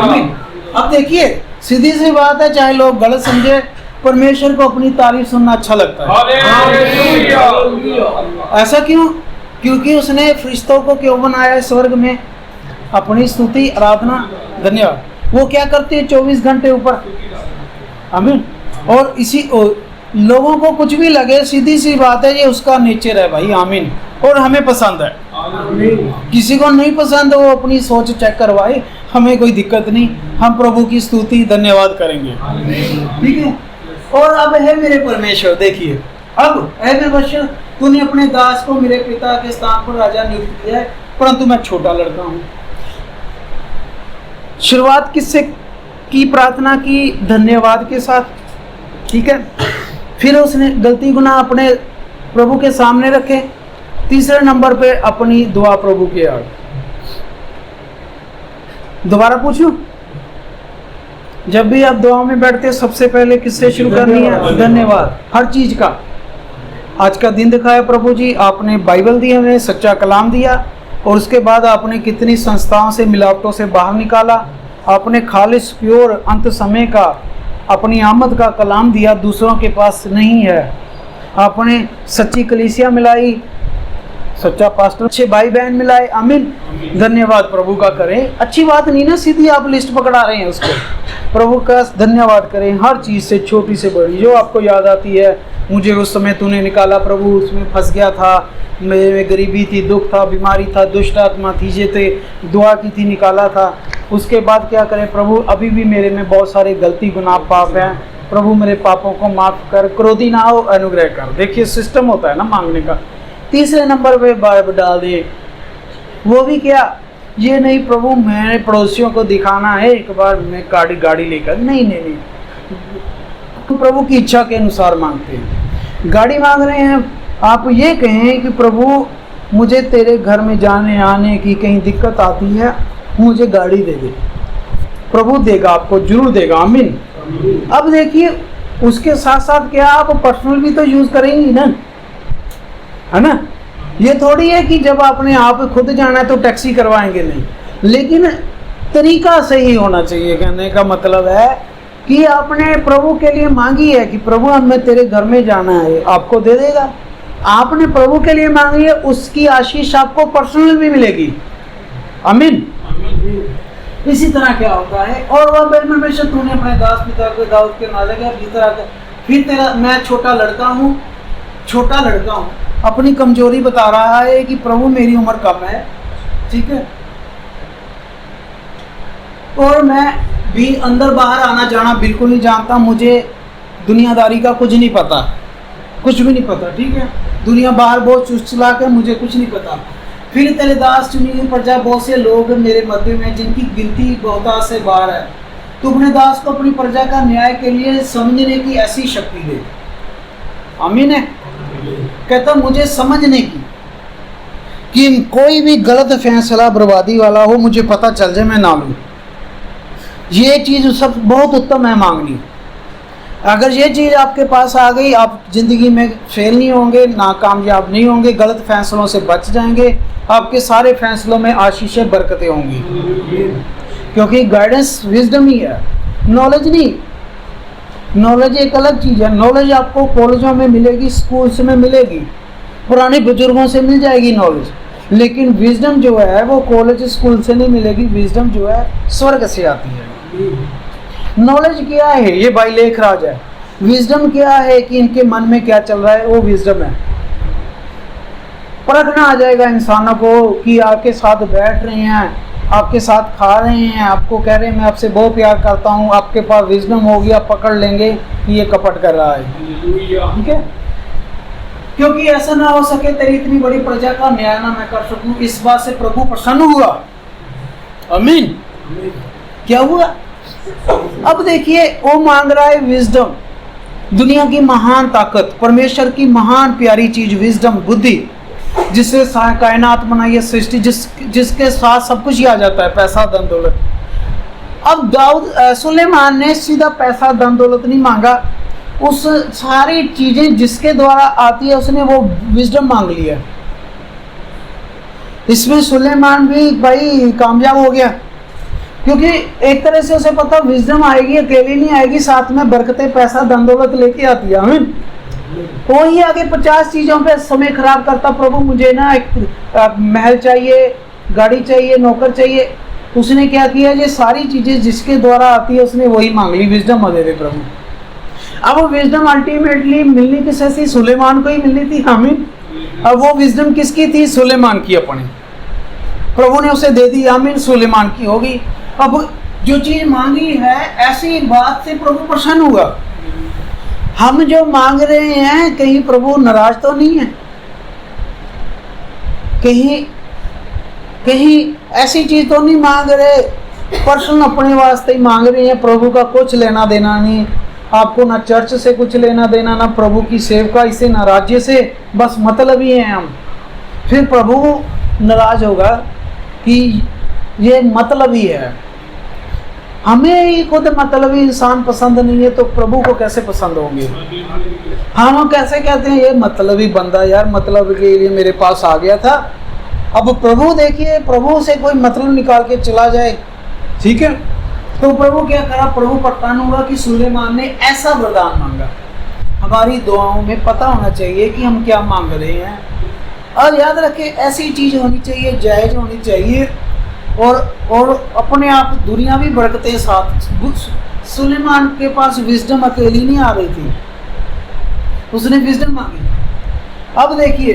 आमीन। अब देखिए सीधी सी बात है, चाहे लोग गलत समझे, परमेश्वर को अपनी तारीफ सुनना अच्छा लगता है। ऐसा क्यों? क्योंकि उसने फरिश्तों को क्यों बनाया है स्वर्ग में? अपनी स्तुति, आराधना, धन्यवाद वो क्या करते हैं 24 घंटे ऊपर। आमीन। और इसी लोगों को कुछ भी लगे, सीधी सी बात है, ये उसका नेचर है भाई। आमीन। और हमें पसंद है। किसी को नहीं पसंद वो अपनी सोच चेक करवाए, हमें कोई दिक्कत नहीं, हम प्रभु की स्तुति धन्यवाद करेंगे। ठीक है। और अब है मेरे परमेश्वर, देखिए अब है मेरे परमेश्वर, तूने अपने दास को मेरे पिता के स्थान पर राजा नियुक्त किया है, परंतु मैं छोटा लड़का हूँ। शुरुआत किससे की? प्रार्थना की, धन्यवाद के साथ। ठीक है। फिर उसने गलती गुनाह अपने प्रभु के सामने रखे। तीसरे नंबर पे अपनी दुआ प्रभु के आगे। दोबारा पूछूं? जब भी आप दुआ में बैठते सबसे पहले किससे शुरू करनी है? धन्यवाद। हर चीज का। आज का दिन दिखाया प्रभु जी, आपने बाइबल दी हमें, सच्चा कलाम दिया, और उसके बाद आपने कितनी संस्थाओं से, मिलावटों से बाहर निकाला। आपने खालिस प्योर अंत समय का, अपनी आमद का कलाम दिया, दूसरों के पास नहीं है। आपने सच्ची कलीसिया मिलाई, सच्चा पास्टर, अच्छे भाई बहन मिलाए। आमीन। धन्यवाद प्रभु का करें। अच्छी बात नहीं ना, सीधी आप लिस्ट पकड़ा रहे हैं उसको। प्रभु का धन्यवाद करें हर चीज़ से, छोटी से बड़ी, जो आपको याद आती है। मुझे उस समय तूने निकाला प्रभु, उसमें फंस गया था, मेरे गरीबी थी, दुख था, बीमारी था, दुष्ट आत्मा थी, ये थे, दुआ की थी, निकाला था। उसके बाद क्या करें प्रभु? अभी भी मेरे में बहुत सारे गलती गुनाह पाप हैं, प्रभु मेरे पापों को माफ़ कर, क्रोधी ना हो, अनुग्रह कर। देखिए सिस्टम होता है ना मांगने का। तीसरे नंबर पे बाइबल डाल दिए। वो भी क्या? ये नहीं प्रभु मैंने पड़ोसियों को दिखाना है एक बार मैं गाड़ी लेकर, नहीं, तो प्रभु की इच्छा के अनुसार मांगते हैं। गाड़ी मांग रहे हैं, आप ये कहें कि प्रभु मुझे तेरे घर में जाने आने की कहीं दिक्कत आती है, मुझे गाड़ी दे दे। प्रभु देगा, आपको जरूर देगा। आमीन। अब देखिए उसके साथ साथ क्या आप पर्सनल भी तो यूज करेंगी ना, है ना। ये थोड़ी है कि जब आपने आप खुद जाना है तो टैक्सी करवाएंगे, नहीं, लेकिन तरीका सही होना चाहिए। कहने का मतलब है कि आपने प्रभु के लिए मांगी है कि प्रभु हमें तेरे घर में जाना है, आपको दे देगा। आपने प्रभु के लिए मांगी है, उसकी आशीष आपको पर्सनल भी मिलेगी। आमीन। इसी तरह क्या होता है? और वह परमेश्वर तूने अपने दास पिता को दाऊद के नाले का फिर तेरा मैं छोटा लड़का हूँ, अपनी कमजोरी बता रहा है कि प्रभु मेरी उम्र कम है, ठीक है, और मैं भी अंदर बाहर आना जाना बिल्कुल नहीं जानता, मुझे दुनियादारी का कुछ नहीं पता, कुछ भी नहीं पता, ठीक है, दुनिया बाहर बहुत चुस्त चालाक है, मुझे कुछ नहीं पता। फिर तेरे दास चुनी हुई प्रजा बहुत से लोग मेरे मध्य में जिनकी गिनती बहुतायत से बाहर है, तू अपने दास को अपनी प्रजा का न्याय के लिए समझने की ऐसी शक्ति दे। आमीन है। कहता मुझे समझने की कि कोई भी गलत फैसला बर्बादी वाला हो मुझे पता चल जाए, मैं ना लूँ। ये चीज़ सब बहुत उत्तम है मांगनी। अगर ये चीज़ आपके पास आ गई, आप ज़िंदगी में फेल नहीं होंगे, नाकामयाब नहीं होंगे, गलत फैसलों से बच जाएंगे, आपके सारे फैसलों में आशीषें बरकतें होंगी, क्योंकि गाइडेंस विजडम ही है, नॉलेज नहीं। नॉलेज एक अलग चीज़ है। नॉलेज आपको कॉलेजों में मिलेगी, स्कूल्स में मिलेगी, पुराने बुजुर्गों से मिल जाएगी नॉलेज, लेकिन विजडम जो है वो कॉलेज स्कूल से नहीं मिलेगी। विजडम जो है स्वर्ग से आती है। नॉलेज क्या है, ये भाई लेखराज है। विजडम क्या है कि इनके मन में क्या चल रहा है, वो विजडम है। परखना आ जाएगा इंसानों को कि आपके साथ बैठ रहे हैं, आपके साथ खा रहे हैं, आपको कह रहे हैं मैं आपसे बहुत प्यार करता हूँ, आपके पास विजडम होगी, आप पकड़ लेंगे कि ये कपट कर रहा है, ठीक है, क्योंकि ऐसा ना हो सके तेरी इतनी बड़ी प्रजा का न्याय ना मैं कर सकूं। इस बात से प्रभु प्रसन्न हुआ। आमीन। क्या हुआ? अब देखिए वो मांग रहा है विजडम, दुनिया की महान ताकत, परमेश्वर की महान प्यारी चीज विजडम, बुद्धि, जिससे कायनात बनाई है, सृष्टि, जिसके साथ सब कुछ ही आ जाता है, पैसा धन दौलत। अब सुलेमान ने सीधा पैसा धन दौलत नहीं मांगा, उस सारी चीजें जिसके द्वारा आती है उसने वो विजडम मांग लिया। इसमें सुलेमान भी भाई कामयाब हो गया, क्योंकि एक तरह से उसे पता विजडम आएगी, अकेली नहीं आएगी, साथ में बरकतें, पैसा धन दौलत लेके आती है। आमीन। तो ही आगे 50 चीजों पे समय खराब करता, प्रभु मुझे ना एक महल चाहिए, गाड़ी चाहिए, नौकर चाहिए। उसने क्या किया, ये सारी चीजें जिसके द्वारा आती है उसने वही मांग ली, विजडम दे दे प्रभु। अब वो विजडम अल्टीमेटली मिलनी किससे थी? सुलेमान को ही मिलनी थी। आमीन। अब वो विजडम किसकी थी? सुलेमान की अपनी। प्रभु ने उसे दे दी। आमीन। सुलेमान की होगी। अब जो चीज मांगी है, ऐसी बात से प्रभु प्रसन्न हुआ। हम जो मांग रहे हैं, कहीं प्रभु नाराज तो नहीं है? कहीं ऐसी चीज तो नहीं मांग रहे, पर्सनल अपने वास्ते ही मांग रहे हैं, प्रभु का कुछ लेना देना नहीं, आपको ना चर्च से कुछ लेना देना, ना प्रभु की सेवकाई से, ना राज्य से, बस मतलब ही हैं हम। फिर प्रभु नाराज होगा कि ये मतलब ही है। हमें ही खुद मतलब ही इंसान पसंद नहीं है, तो प्रभु को कैसे पसंद होंगे? हम कैसे कहते हैं ये मतलब ही बंदा, यार मतलब के लिए मेरे पास आ गया था। अब प्रभु देखिए, प्रभु से कोई मतलब निकाल के चला जाए, ठीक है, तो प्रभु क्या करा? प्रभु प्रसन्न हुआ कि सुलेमान ने ऐसा वरदान मांगा। हमारी दुआओं में पता होना चाहिए कि हम क्या मांग रहे हैं, और याद रखें ऐसी चीज होनी चाहिए, जायज होनी चाहिए, और अपने आप दुनियावी बरकतें साथ। सुलेमान के पास विजडम अकेली नहीं आ रही थी, उसने विजडम मांगी। अब देखिए,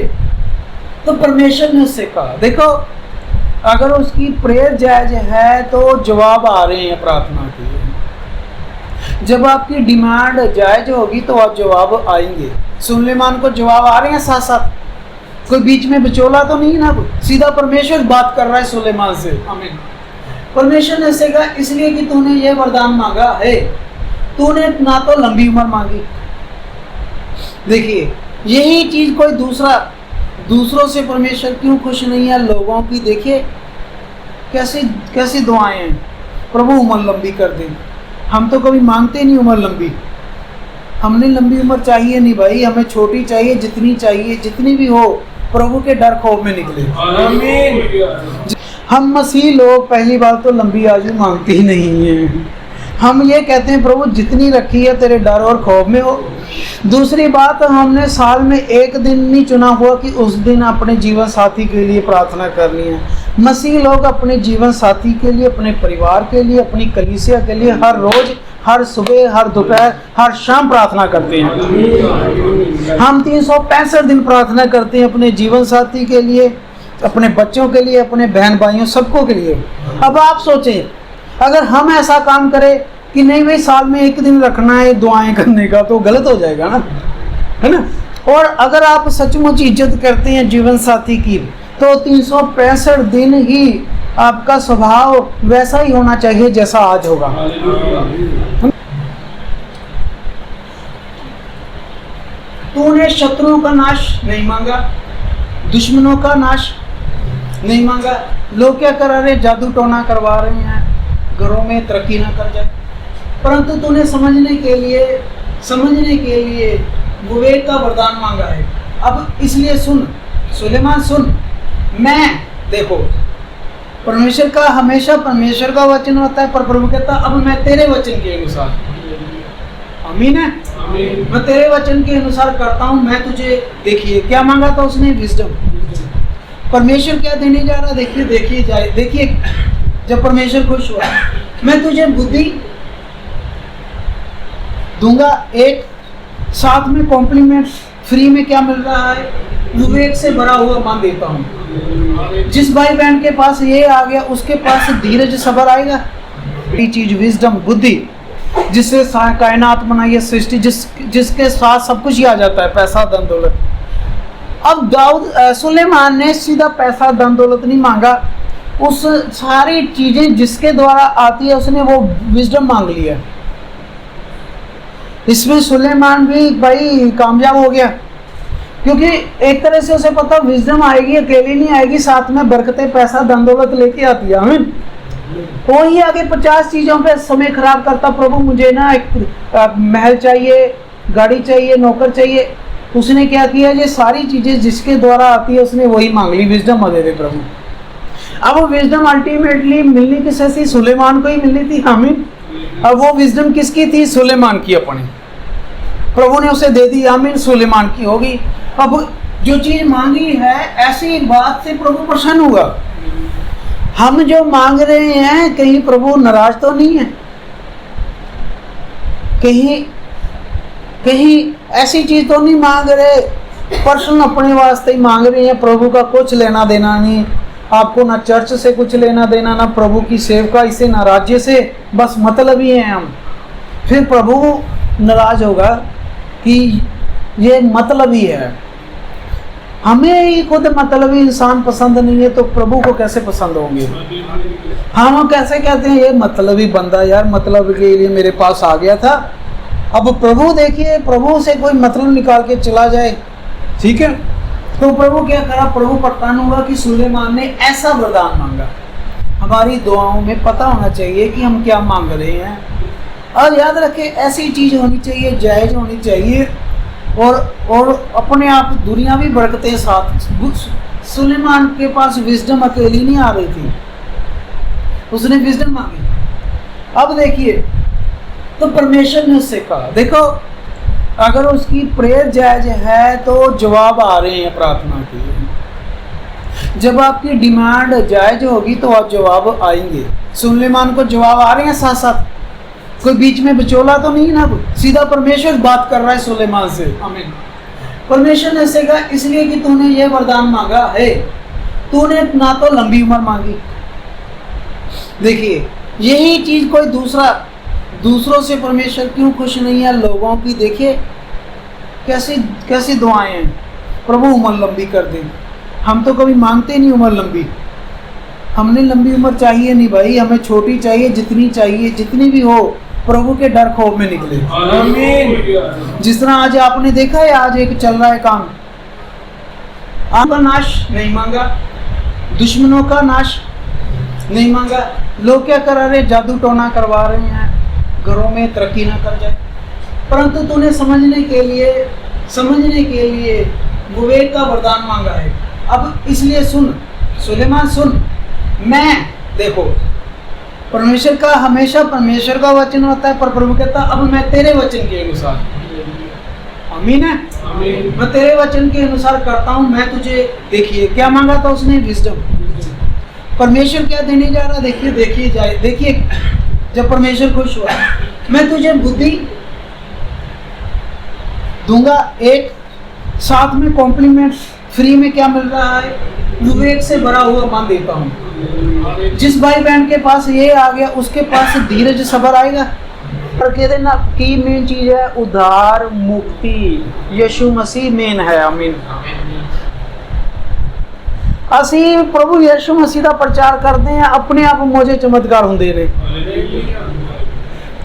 तो परमेश्वर ने उससे कहा, देखो अगर उसकी प्रेयर जायज है तो जवाब आ रहे हैं प्रार्थना के। जब आपकी डिमांड जायज होगी तो आप जवाब आएंगे। सुलेमान को जवाब आ रहे हैं साथ साथ, कोई बीच में बिचौला तो नहीं ना, सीधा परमेश्वर बात कर रहा है सुलेमान से। आमीन। परमेश्वर ने ऐसे कहा, इसलिए कि तूने ये वरदान मांगा है, तूने ना तो लंबी उम्र मांगी। देखिए यही चीज कोई दूसरों से परमेश्वर क्यों खुश नहीं है? लोगों की देखिए कैसी दुआएं हैं, प्रभु उम्र लंबी कर दे। हम तो कभी मांगते नहीं उम्र लंबी, हमने लंबी उम्र चाहिए नहीं भाई, हमें छोटी चाहिए, जितनी चाहिए, जितनी भी हो, प्रभु के डर खौफ में निकले। आमीन। हम मसीह लोग पहली बात तो लंबी आयु मांगते ही नहीं है, हम ये कहते हैं प्रभु जितनी रखी है तेरे डर और खौफ में हो। दूसरी बात, हमने साल में एक दिन नहीं चुना हुआ कि उस दिन अपने जीवन साथी के लिए प्रार्थना करनी है। मसीह लोग अपने जीवन साथी के लिए, अपने परिवार के लिए, अपनी कलीसिया के लिए हर रोज हर सुबह, हर दोपहर, हर शाम प्रार्थना करते हैं। हम 365 दिन प्रार्थना करते हैं अपने जीवन साथी के लिए, अपने बच्चों के लिए, अपने बहन भाइयों सबको के लिए। अब आप सोचें, अगर हम ऐसा काम करें कि नहीं भाई साल में एक दिन रखना है दुआएं करने का, तो गलत हो जाएगा ना, है ना। और अगर आप सचमुच इज्जत करते हैं जीवन साथी की, तो 365 दिन ही आपका स्वभाव वैसा ही होना चाहिए जैसा आज होगा। तूने शत्रुओं का नाश नहीं मांगा, दुश्मनों का नाश नहीं मांगा। लोग क्या करा रहे, जादू टोना करवा रहे हैं, घरों में तरक्की ना कर जाए, परंतु तूने समझने के लिए विवेक का वरदान मांगा है। अब इसलिए सुन सुलेमान, सुन, मैं देखो परमेश्वर का हमेशा परमेश्वर का वचन होता है, पर प्रभु कहता अब मैं तेरे वचन के अनुसार, आमीन है, मैं तेरे वचन के अनुसार करता हूँ। मैं तुझे, देखिए क्या मांगा था उसने, विजडम। परमेश्वर क्या देने जा रहा, देखिए जब परमेश्वर खुश हुआ, मैं तुझे बुद्धि दूंगा, एक साथ में कॉम्प्लीमेंट फ्री में क्या मिल रहा है, विवेक से भरा हुआ मान देता हूँ। जिस भाई बहन के पास ये आ गया उसके पास धीरज सब्र आएगा। ये चीज विजडम, बुद्धि, जिससे कायनात बनाई है, सृष्टि, जिसके साथ सब कुछ ही आ जाता है, पैसा धन दौलत। अब सुलेमान ने सीधा पैसा धन दौलत नहीं मांगा, उस सारी चीजें जिसके द्वारा आती है उसने वो विजडम मांग लिया। इसमें सुलेमान भी भाई कामयाब हो गया, क्योंकि एक तरह से उसे पता विजडम आएगी, अकेली नहीं आएगी, साथ में बरकतें, पैसा धन दौलत लेके आती है। आमीन। तो ये आगे 50 चीजों पे समय खराब करता, प्रभु मुझे ना एक महल चाहिए, गाड़ी चाहिए, नौकर चाहिए। उसने क्या किया, ये सारी चीजें जिसके द्वारा आती है उसने वही मांग ली, विजडम दे दे प्रभु। अब वो विजडम अल्टीमेटली मिलनी किससे थी, सुलेमान को ही मिलनी थी। आमीन। अब वो विजडम किसकी थी, सुलेमान की अपनी। प्रभु ने उसे दे दी, आमीन, सुलेमान की होगी। अब जो चीज मांगी है, ऐसी बात से प्रभु प्रसन्न हुआ। हम जो मांग रहे हैं, कहीं प्रभु नाराज तो नहीं है, कहीं ऐसी चीज तो नहीं मांग रहे, पर्सनल अपने वास्ते ही मांग रहे हैं, प्रभु का कुछ लेना देना नहीं, आपको ना चर्च से कुछ लेना देना, ना प्रभु की सेवकाई से, ना राज्य से, बस मतलब ही हैं हम। फिर प्रभु नाराज होगा कि ये मतलब ही है। हमें ही खुद मतलबी इंसान पसंद नहीं है, तो प्रभु को कैसे पसंद होंगे। हम कैसे कहते हैं, ये मतलबी बंदा यार मतलब के लिए मेरे पास आ गया था। अब प्रभु देखिए, प्रभु से कोई मतलब निकाल के चला जाए, ठीक है, तो प्रभु क्या करा, प्रभु प्रसन्न हुआ कि सुलेमान ने ऐसा वरदान मांगा। हमारी दुआओं में पता होना चाहिए कि हम क्या मांग रहे हैं, और याद रखें ऐसी चीज होनी चाहिए, जायज होनी चाहिए, और अपने आप दुनियावी बरकतें साथ। सुलेमान के पास विजडम अकेली नहीं आ रही थी, उसने विजडम मांगी। अब देखिए, तो परमेश्वर ने उससे कहा, देखो अगर उसकी प्रेयर जायज है तो जवाब आ रहे हैं प्रार्थना के। जब आपकी डिमांड जायज होगी तो आप जवाब आएंगे। सुलेमान को जवाब आ रहे हैं साथ साथ, कोई बीच में बिचौला तो नहीं ना, सीधा परमेश्वर बात कर रहा है सुलेमान से। आमीन। परमेश्वर ने ऐसे कहा, इसलिए कि तूने ये वरदान मांगा है, तूने ना तो लंबी उम्र मांगी। देखिए यही चीज कोई दूसरों से परमेश्वर क्यों खुश नहीं है, लोगों की देखिए कैसी दुआएं हैं, प्रभु उम्र लंबी कर दे। हम तो कभी मांगते नहीं उम्र लंबी, हमने लंबी उम्र चाहिए नहीं भाई, हमें छोटी चाहिए, जितनी भी हो प्रभु के डर खौफ में निकले। आमीन। जिस तरह आज आपने देखा है, आज एक चल रहा है काम, आपका नाश नहीं मांगा, दुश्मनों का नाश नहीं मांगा। लोग क्या करा रहे, जादू टोना करवा रहे हैं, घरों में तरक्की ना कर जाए, परंतु तूने समझने के लिए विवेक का वरदान मांगा है। अब इसलिए सुन सुलेमान, सुन, मैं देखो परमेश्वर का हमेशा परमेश्वर का वचन होता है, पर प्रभु कहता अब मैं तेरे वचन के अनुसार, आमीन है, मैं तेरे वचन के अनुसार करता हूँ। मैं तुझे, देखिए क्या मांगा था उसने, विजडम। परमेश्वर क्या देने जा रहा, देखिए जब परमेश्वर खुश हुआ, मैं तुझे बुद्धि दूंगा। एक साथ में कॉम्प्लीमेंट फ्री में क्या मिल रहा है, विवेक से भरा हुआ मान देता हूँ। जिस भाई बहन के पास ये आ गया उसके पास धीरज सब्र आएगा। पर कहते ना की मेन चीज है उद्धार मुक्ति, यीशु मसीह मेन है। आमीन। ਅਸੀਂ प्रभु यीशु मसीह ਦਾ ਪ੍ਰਚਾਰ ਕਰਦੇ ਹਾਂ, ਆਪਣੇ ਆਪ ਮੋਜੇ ਚਮਤਕਾਰ ਹੁੰਦੇ ਨੇ।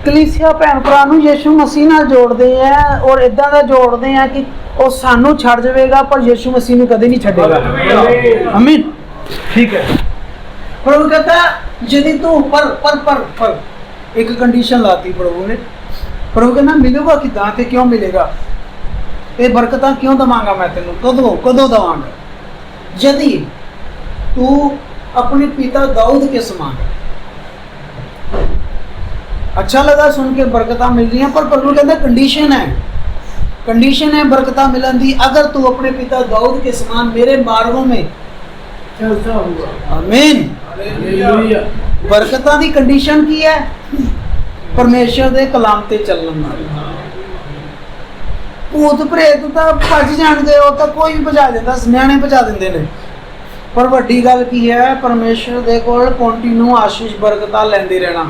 ਕਲੀਸਿਆ ਭੈਣ ਭਰਾ ਨੂੰ ਯੀਸ਼ੂ ਮਸੀਹ ਨਾਲ ਜੋੜਦੇ ਆ ਔਰ ਇਦਾਂ ਦਾ ਜੋੜਦੇ ਆ ਕਿ ਉਹ ਸਾਨੂੰ ਛੱਡ ਜਾਵੇਗਾ ਪਰ ਯੀशु मसीह ਨੂੰ ਕਦੇ ਨਹੀਂ ਛੱਡੇਗਾ। आमीन। ठीक है। प्रभु कहता यदि तू पर एक कंडीशन लाती प्रभु ने। प्रभु कहना मिलेगा कितना ते क्यों मिलेगा, ये बरकत क्यों दवांगा मैं तेन, कदों दवांगा, यदि तू अपने पिता दाऊद के समान। अच्छा लगा सुन के बरकत मिल रही है, पर प्रभु कहते कंडीशन है बरकत मिलन दी, अगर तू अपने पिता दाऊद के समान मेरे मार्गों में चलता हुआ। आमीन। बरकत की कंडीशन की है, परमेश्वर के कलाम ते चलना। भूत प्रेत तो भज जाते हो तो कोई भी भजा देता, न्याणे भजा देंगे ने, पर वड्डी गल की है परमेश्वर दे कोल कंटिन्यू आशीष बरकत लेंदे रहना।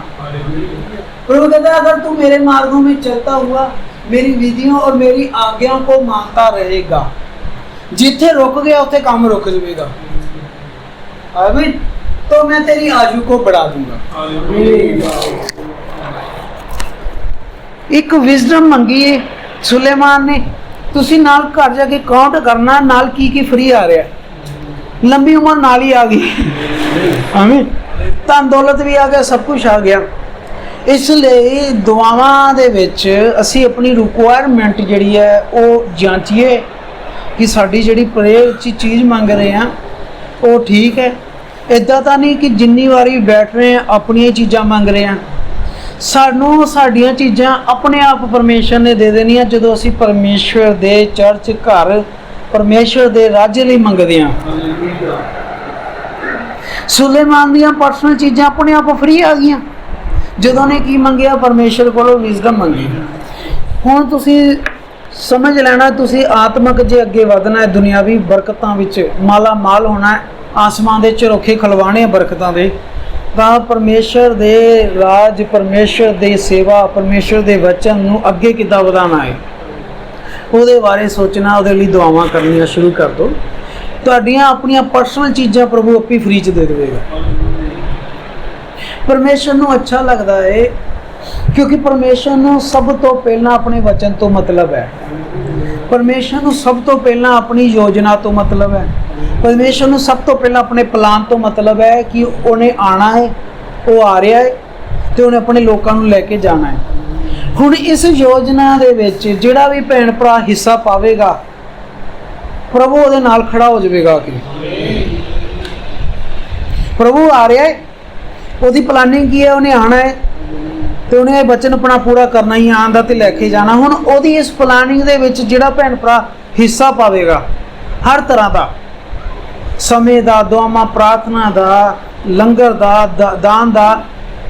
प्रभु कहता है अगर तू मेरे मार्गों में चलता हुआ मेरी विधियों और मेरी आज्ञाओं को मानता रहेगा, जिथे रुक गया उथे काम रुक जाएगा। आमीन। तो मैं तेरी आयु को बढ़ा दूंगा। एक विजडम मंगी है सुलेमान ने, तुसी नाल घर जाके काउंट करना नाल की फ्री आ रहा है। लंबी उम्र नाल ही आ गई। आमीन। धन दौलत भी आ गया, सब कुछ आ गया। इसलिए दुआवां दे विच असी अपनी रिक्वायरमेंट जिहड़ी है वो जांचीए कि साडी जिहड़ी प्रेयर चीज़ मंग रहे हैं वो ठीक है। इदा तो नहीं कि जिन्नी वारी बैठ रहे हैं अपनी चीज़ां मंग रहे हैं। सानू साडियां चीज़ां अपने आप परमेश्वर ने दे देनियां जदों असी परमेश्वर दे चर्च घर परमेश्वर दे राज्य लई मंगदे हां। सुलेमान दियां पर्सनल चीज़ां अपने आप फ्री आ गईयां जदों ने की मंगिया, परमेश्वर कोलों विजडम मंगी। हुण तुसीं समझ लेना, तुसीं आत्मक जे अगे वधना है, दुनियावी बरकतां विच माला माल होना है, आसमान दे झरोखे खलवाने बरकतां दे, तां परमेश्वर दे राज, परमेश्वर दे सेवा, परमेश्वर दे वचन नूं अगे किद्दां वधाना है ਉਹਦੇ बारे सोचना, ਉਹਦੇ ਲਈ दुआवां करनियां शुरू कर दो। ਤੁਹਾਡੀਆਂ ਆਪਣੀਆਂ पर्सनल चीज़ां प्रभु आपी फ्री च दे देगा। परमेश्वर नूं अच्छा लगता है क्योंकि परमेश्वर नूं सब तो पहला अपने वचन तो मतलब है। परमेश्वर नूं सब तो पहला अपनी योजना तो मतलब है। परमेश्वर नूं सब तो पहला अपने प्लान तो मतलब है कि उन्हें आना है, वो आ रहा है तो उन्हें अपने लोगों नूं लेके जाना है। हुण इस योजना दे विच जिहड़ा भी भैन भरा हिस्सा पावेगा प्रभु उहदे नाल खड़ा हो जाएगा कि प्रभु आ रहा है, ਉਹਦੀ प्लानिंग की है, उन्हें आना है तो उन्हें वचन अपना पूरा करना ही आंदा ते लैके जाना। हुण ਉਹਦੀ इस प्लानिंग दे विच जिहड़ा भैन भरा हिस्सा पावेगा हर तरह का समय दा, दुआवां प्रार्थना दा, लंगर दा, दान दा,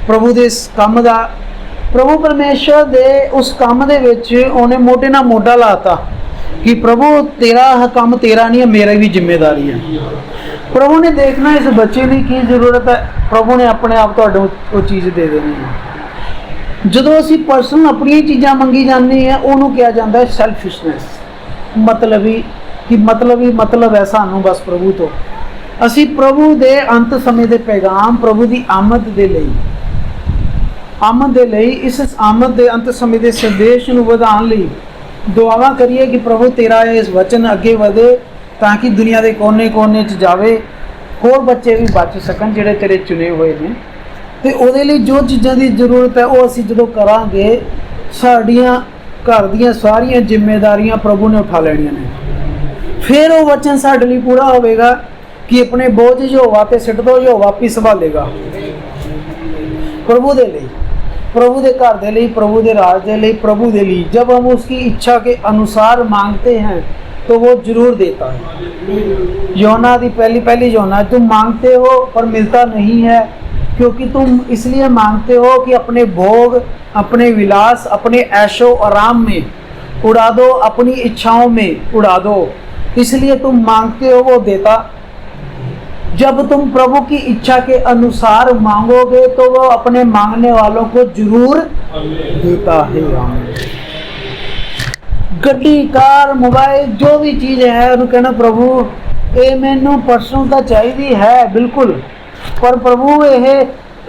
प्रभु दे इस काम दा, प्रभु परमेश्वर दे उस काम दे विच उन्हें मोढे नाल मोढा लाता कि प्रभु तेरा काम तेरा नहीं है, मेरी भी जिम्मेदारी है। प्रभु ने देखना इस बच्चे की की जरूरत है, प्रभु ने अपने आप तुहानूं वो चीज़ दे देनी है। जदों असी पर्सनल अपनी चीज़ां मंगी जाती हैं उन्होंने कहा जाता है सैल्फिशनैस, मतलब है सानूं बस प्रभु तो। असी प्रभु दे अंत समय दे पैगाम, प्रभु की आमद दे लई इस आमद दे अंत समय दे संदेश नूं वधाउण लई दुआवां करिए कि प्रभु तेरा इस वचन अगे वधे ताकि दुनिया के कोने कोने च जावे, होर बच्चे भी बच सकन जिहड़े तेरे चुने हुए ने। ते उहदे लई जो चीज़ां की जरूरत है वो असीं जदों करांगे साडियां घर दीयां सारियां जिम्मेदारियां प्रभु ने उठा लैणियां ने। फिर वो वचन साडे लई पूरा होवेगा कि अपने बोझ यहोवा ते सिट दो, यहोवा आपी संभालेगा। प्रभु दे लई, प्रभु दे घर दे लई, प्रभु दे राज दे लई, प्रभु दे लई जब हम उसकी इच्छा के अनुसार मांगते हैं तो वो जरूर देता है। योना दी पहली योना, तुम मांगते हो पर मिलता नहीं है, क्योंकि तुम इसलिए मांगते हो कि अपने भोग, अपने विलास, अपने ऐशो आराम में उड़ा दो, अपनी इच्छाओं में उड़ा दो, इसलिए तुम मांगते हो, वो देता। जब तुम प्रभु की इच्छा के अनुसार मांगोगे तो वो अपने मांगने वालों को जरूर देता है। गड्डी, कार, मोबाइल, जो भी चीज़ है उन्हें कहना प्रभु ये मैनू पर्सनल तो चाहिए है बिल्कुल, पर प्रभु यह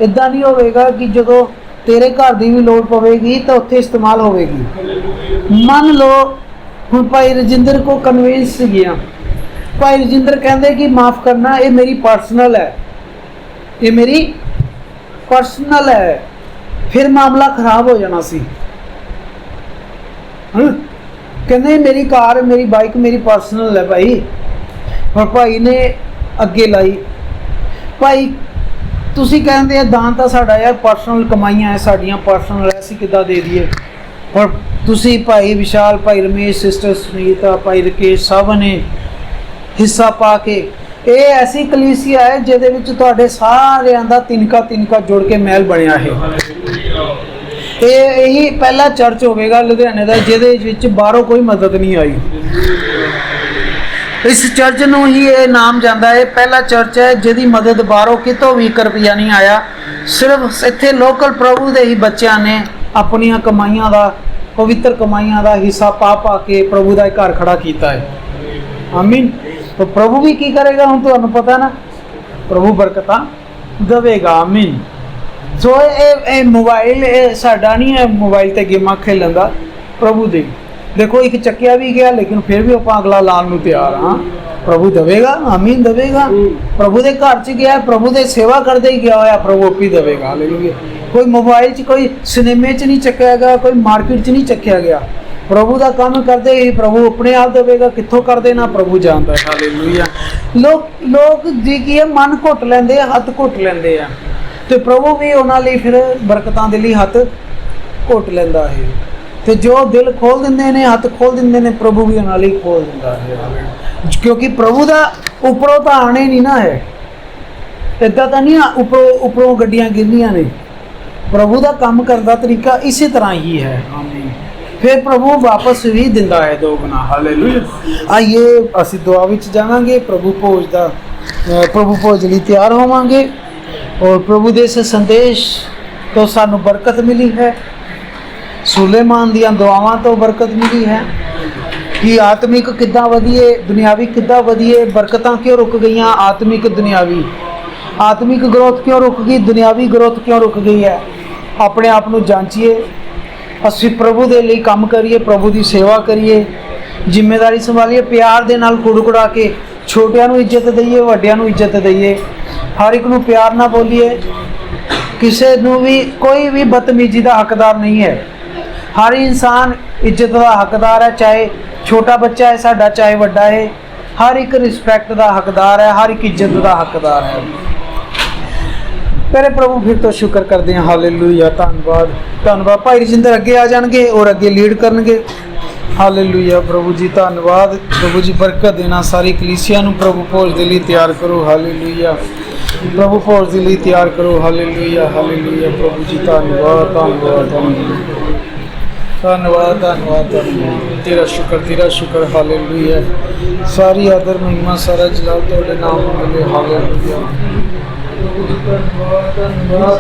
इदा नहीं होगा कि जो तेरे घर की भी लोड़ पवेगी तो उत्थे इस्तेमाल होगी। मान लो हम भाई रजिंदर को कन्वेंस गया, भाई रजिंदर कहते कि माफ़ करना ये मेरी पर्सनल है, ये मेरी पर्सनल है, फिर मामला खराब हो जाना सी। कहते मेरी कार, मेरी बाइक मेरी पर्सनल है भाई, और भाई ने अगे लाई, भाई तुसी कहते दान तो साडा यार पर्सनल कमाइयां है साड़ियाँ पर्सनल, ऐसी किदा दे दिए, और तुसी भाई विशाल, भाई रमेश, सिस्टर सुनीता, भाई राकेश सब ने हिस्सा पा के ये ऐसी कलीसिया है जिहदे विच तुहाडे सारिआं दा तिनका तिनका जुड़ के महल बनिया है। यही पहला चर्च होगा लुधियाने का जिहदे विच बाहरों कोई मदद नहीं आई। इस चर्च नूं ही ये नाम जाता है पहला चर्च है जिहदी मदद बाहरों कितों भी 1 रुपया नहीं आया, सिर्फ इत्थे लोकल प्रभु दे ही बच्चों ने अपनियां कमाइयां दा, पवित्र कमाइयां दा हिस्सा पा पा के प्रभु दा घर खड़ा किया है। आमीन। तो प्रभु भी की करेगा, हम तो पता ना, प्रभु बरकतां देवेगा। आमीन। सो ये मोबाइल साडा नहीं है, मोबाइल ते गेमां खेलन दा, प्रभु दे। देखो एक चक्या भी गया लेकिन फिर भी आप अगला लान नूं तैयार। हाँ प्रभु देवेगा, आमीन देवेगा। प्रभु दे घर च गया, प्रभु दे सेवा करते ही गया होया, प्रभु आपी देवेगा। हालेलुया। कोई मोबाइल च, कोई सिनेमे च नहीं चक्या गया, कोई मार्केट च नहीं चक्या गया, प्रभु का काम करते ही प्रभु अपने आप देवेगा। कित्थों कर देना प्रभु जानता है। हालेलुया। लोग जी की है मन घुट लेंदे, हथ घुट लेंदे आ, तो प्रभु भी उन्हां लई फिर बरकतां दे लई हथ घुट लैंदा है। तो जो दिल खोल दिंदे ने, हथ खोल दिंदे ने, प्रभु भी उन्हां लई खोल दिंदा है। क्योंकि प्रभु दा उपरों तो आने नहीं ना है, इदा तो नहीं उपरों गड्डियां गिरनियां ने। प्रभु का काम करने का तरीका इसी तरह ही है। आमीन। फिर प्रभु वापस भी दिंदा है 2 गुना। हालेलुया। आइए असीं दुआ विच जावांगे, प्रभु भोज दा प्रभु भोज लई तैयार होवांगे, और प्रभु दे इस संदेश तो सानू बरकत मिली है, सुलेमान दियां दुआवां तो बरकत मिली है कि आत्मिक किद्दां वधिए, दुनियावी किद्दां वधिए। बरकतां क्यों रुक गई, आत्मिक दुनियावी, आत्मिक ग्रोथ क्यों रुक गई, दुनियावी ग्रोथ क्यों रुक गई है। अपने आप को जांचिए, असीं प्रभु दे लई काम करिए, प्रभु की सेवा करिए, जिम्मेदारी संभालिए, प्यार दे नाल कुड़कुड़ा के छोटियां नूं इज्जत दईए, वड्डियां नूं इज्जत दईए, हर एक नूं प्यार ना बोलिए, किसी नूं भी कोई भी बदतमीजी का हकदार नहीं है। हर इंसान इज्जत का हकदार है, चाहे छोटा बच्चा है साडा, चाहे वड्डा है, हर एक रिस्पैक्ट का हकदार है, हर एक इज्जत का हकदार है। प्यारे प्रभु फिर तो शुक्र करते हैं। हालेलुया। धन्यवाद धन्यवाद। भाई रजिंदर अगे आ जाएंगे और अगे लीड करनगे। हालेलुया। प्रभु जी धन्यवाद, प्रभु जी बरकत देना सारी कलीसिया नूं, प्रभु भोज दे लई तैयार करो। हालेलुया। प्रभु भोज दे लई तैयार करो। हालेलुया। हालेलुया। प्रभु जी धन्यवाद धन्यवाद धन्यवाद धन्यवाद धन्यवाद। तेरा शुक्र। हालेलुया। सारी आदर महिमा सारा जलाल तेरे नाम में मिले। हालेलुया। धन्यवाद।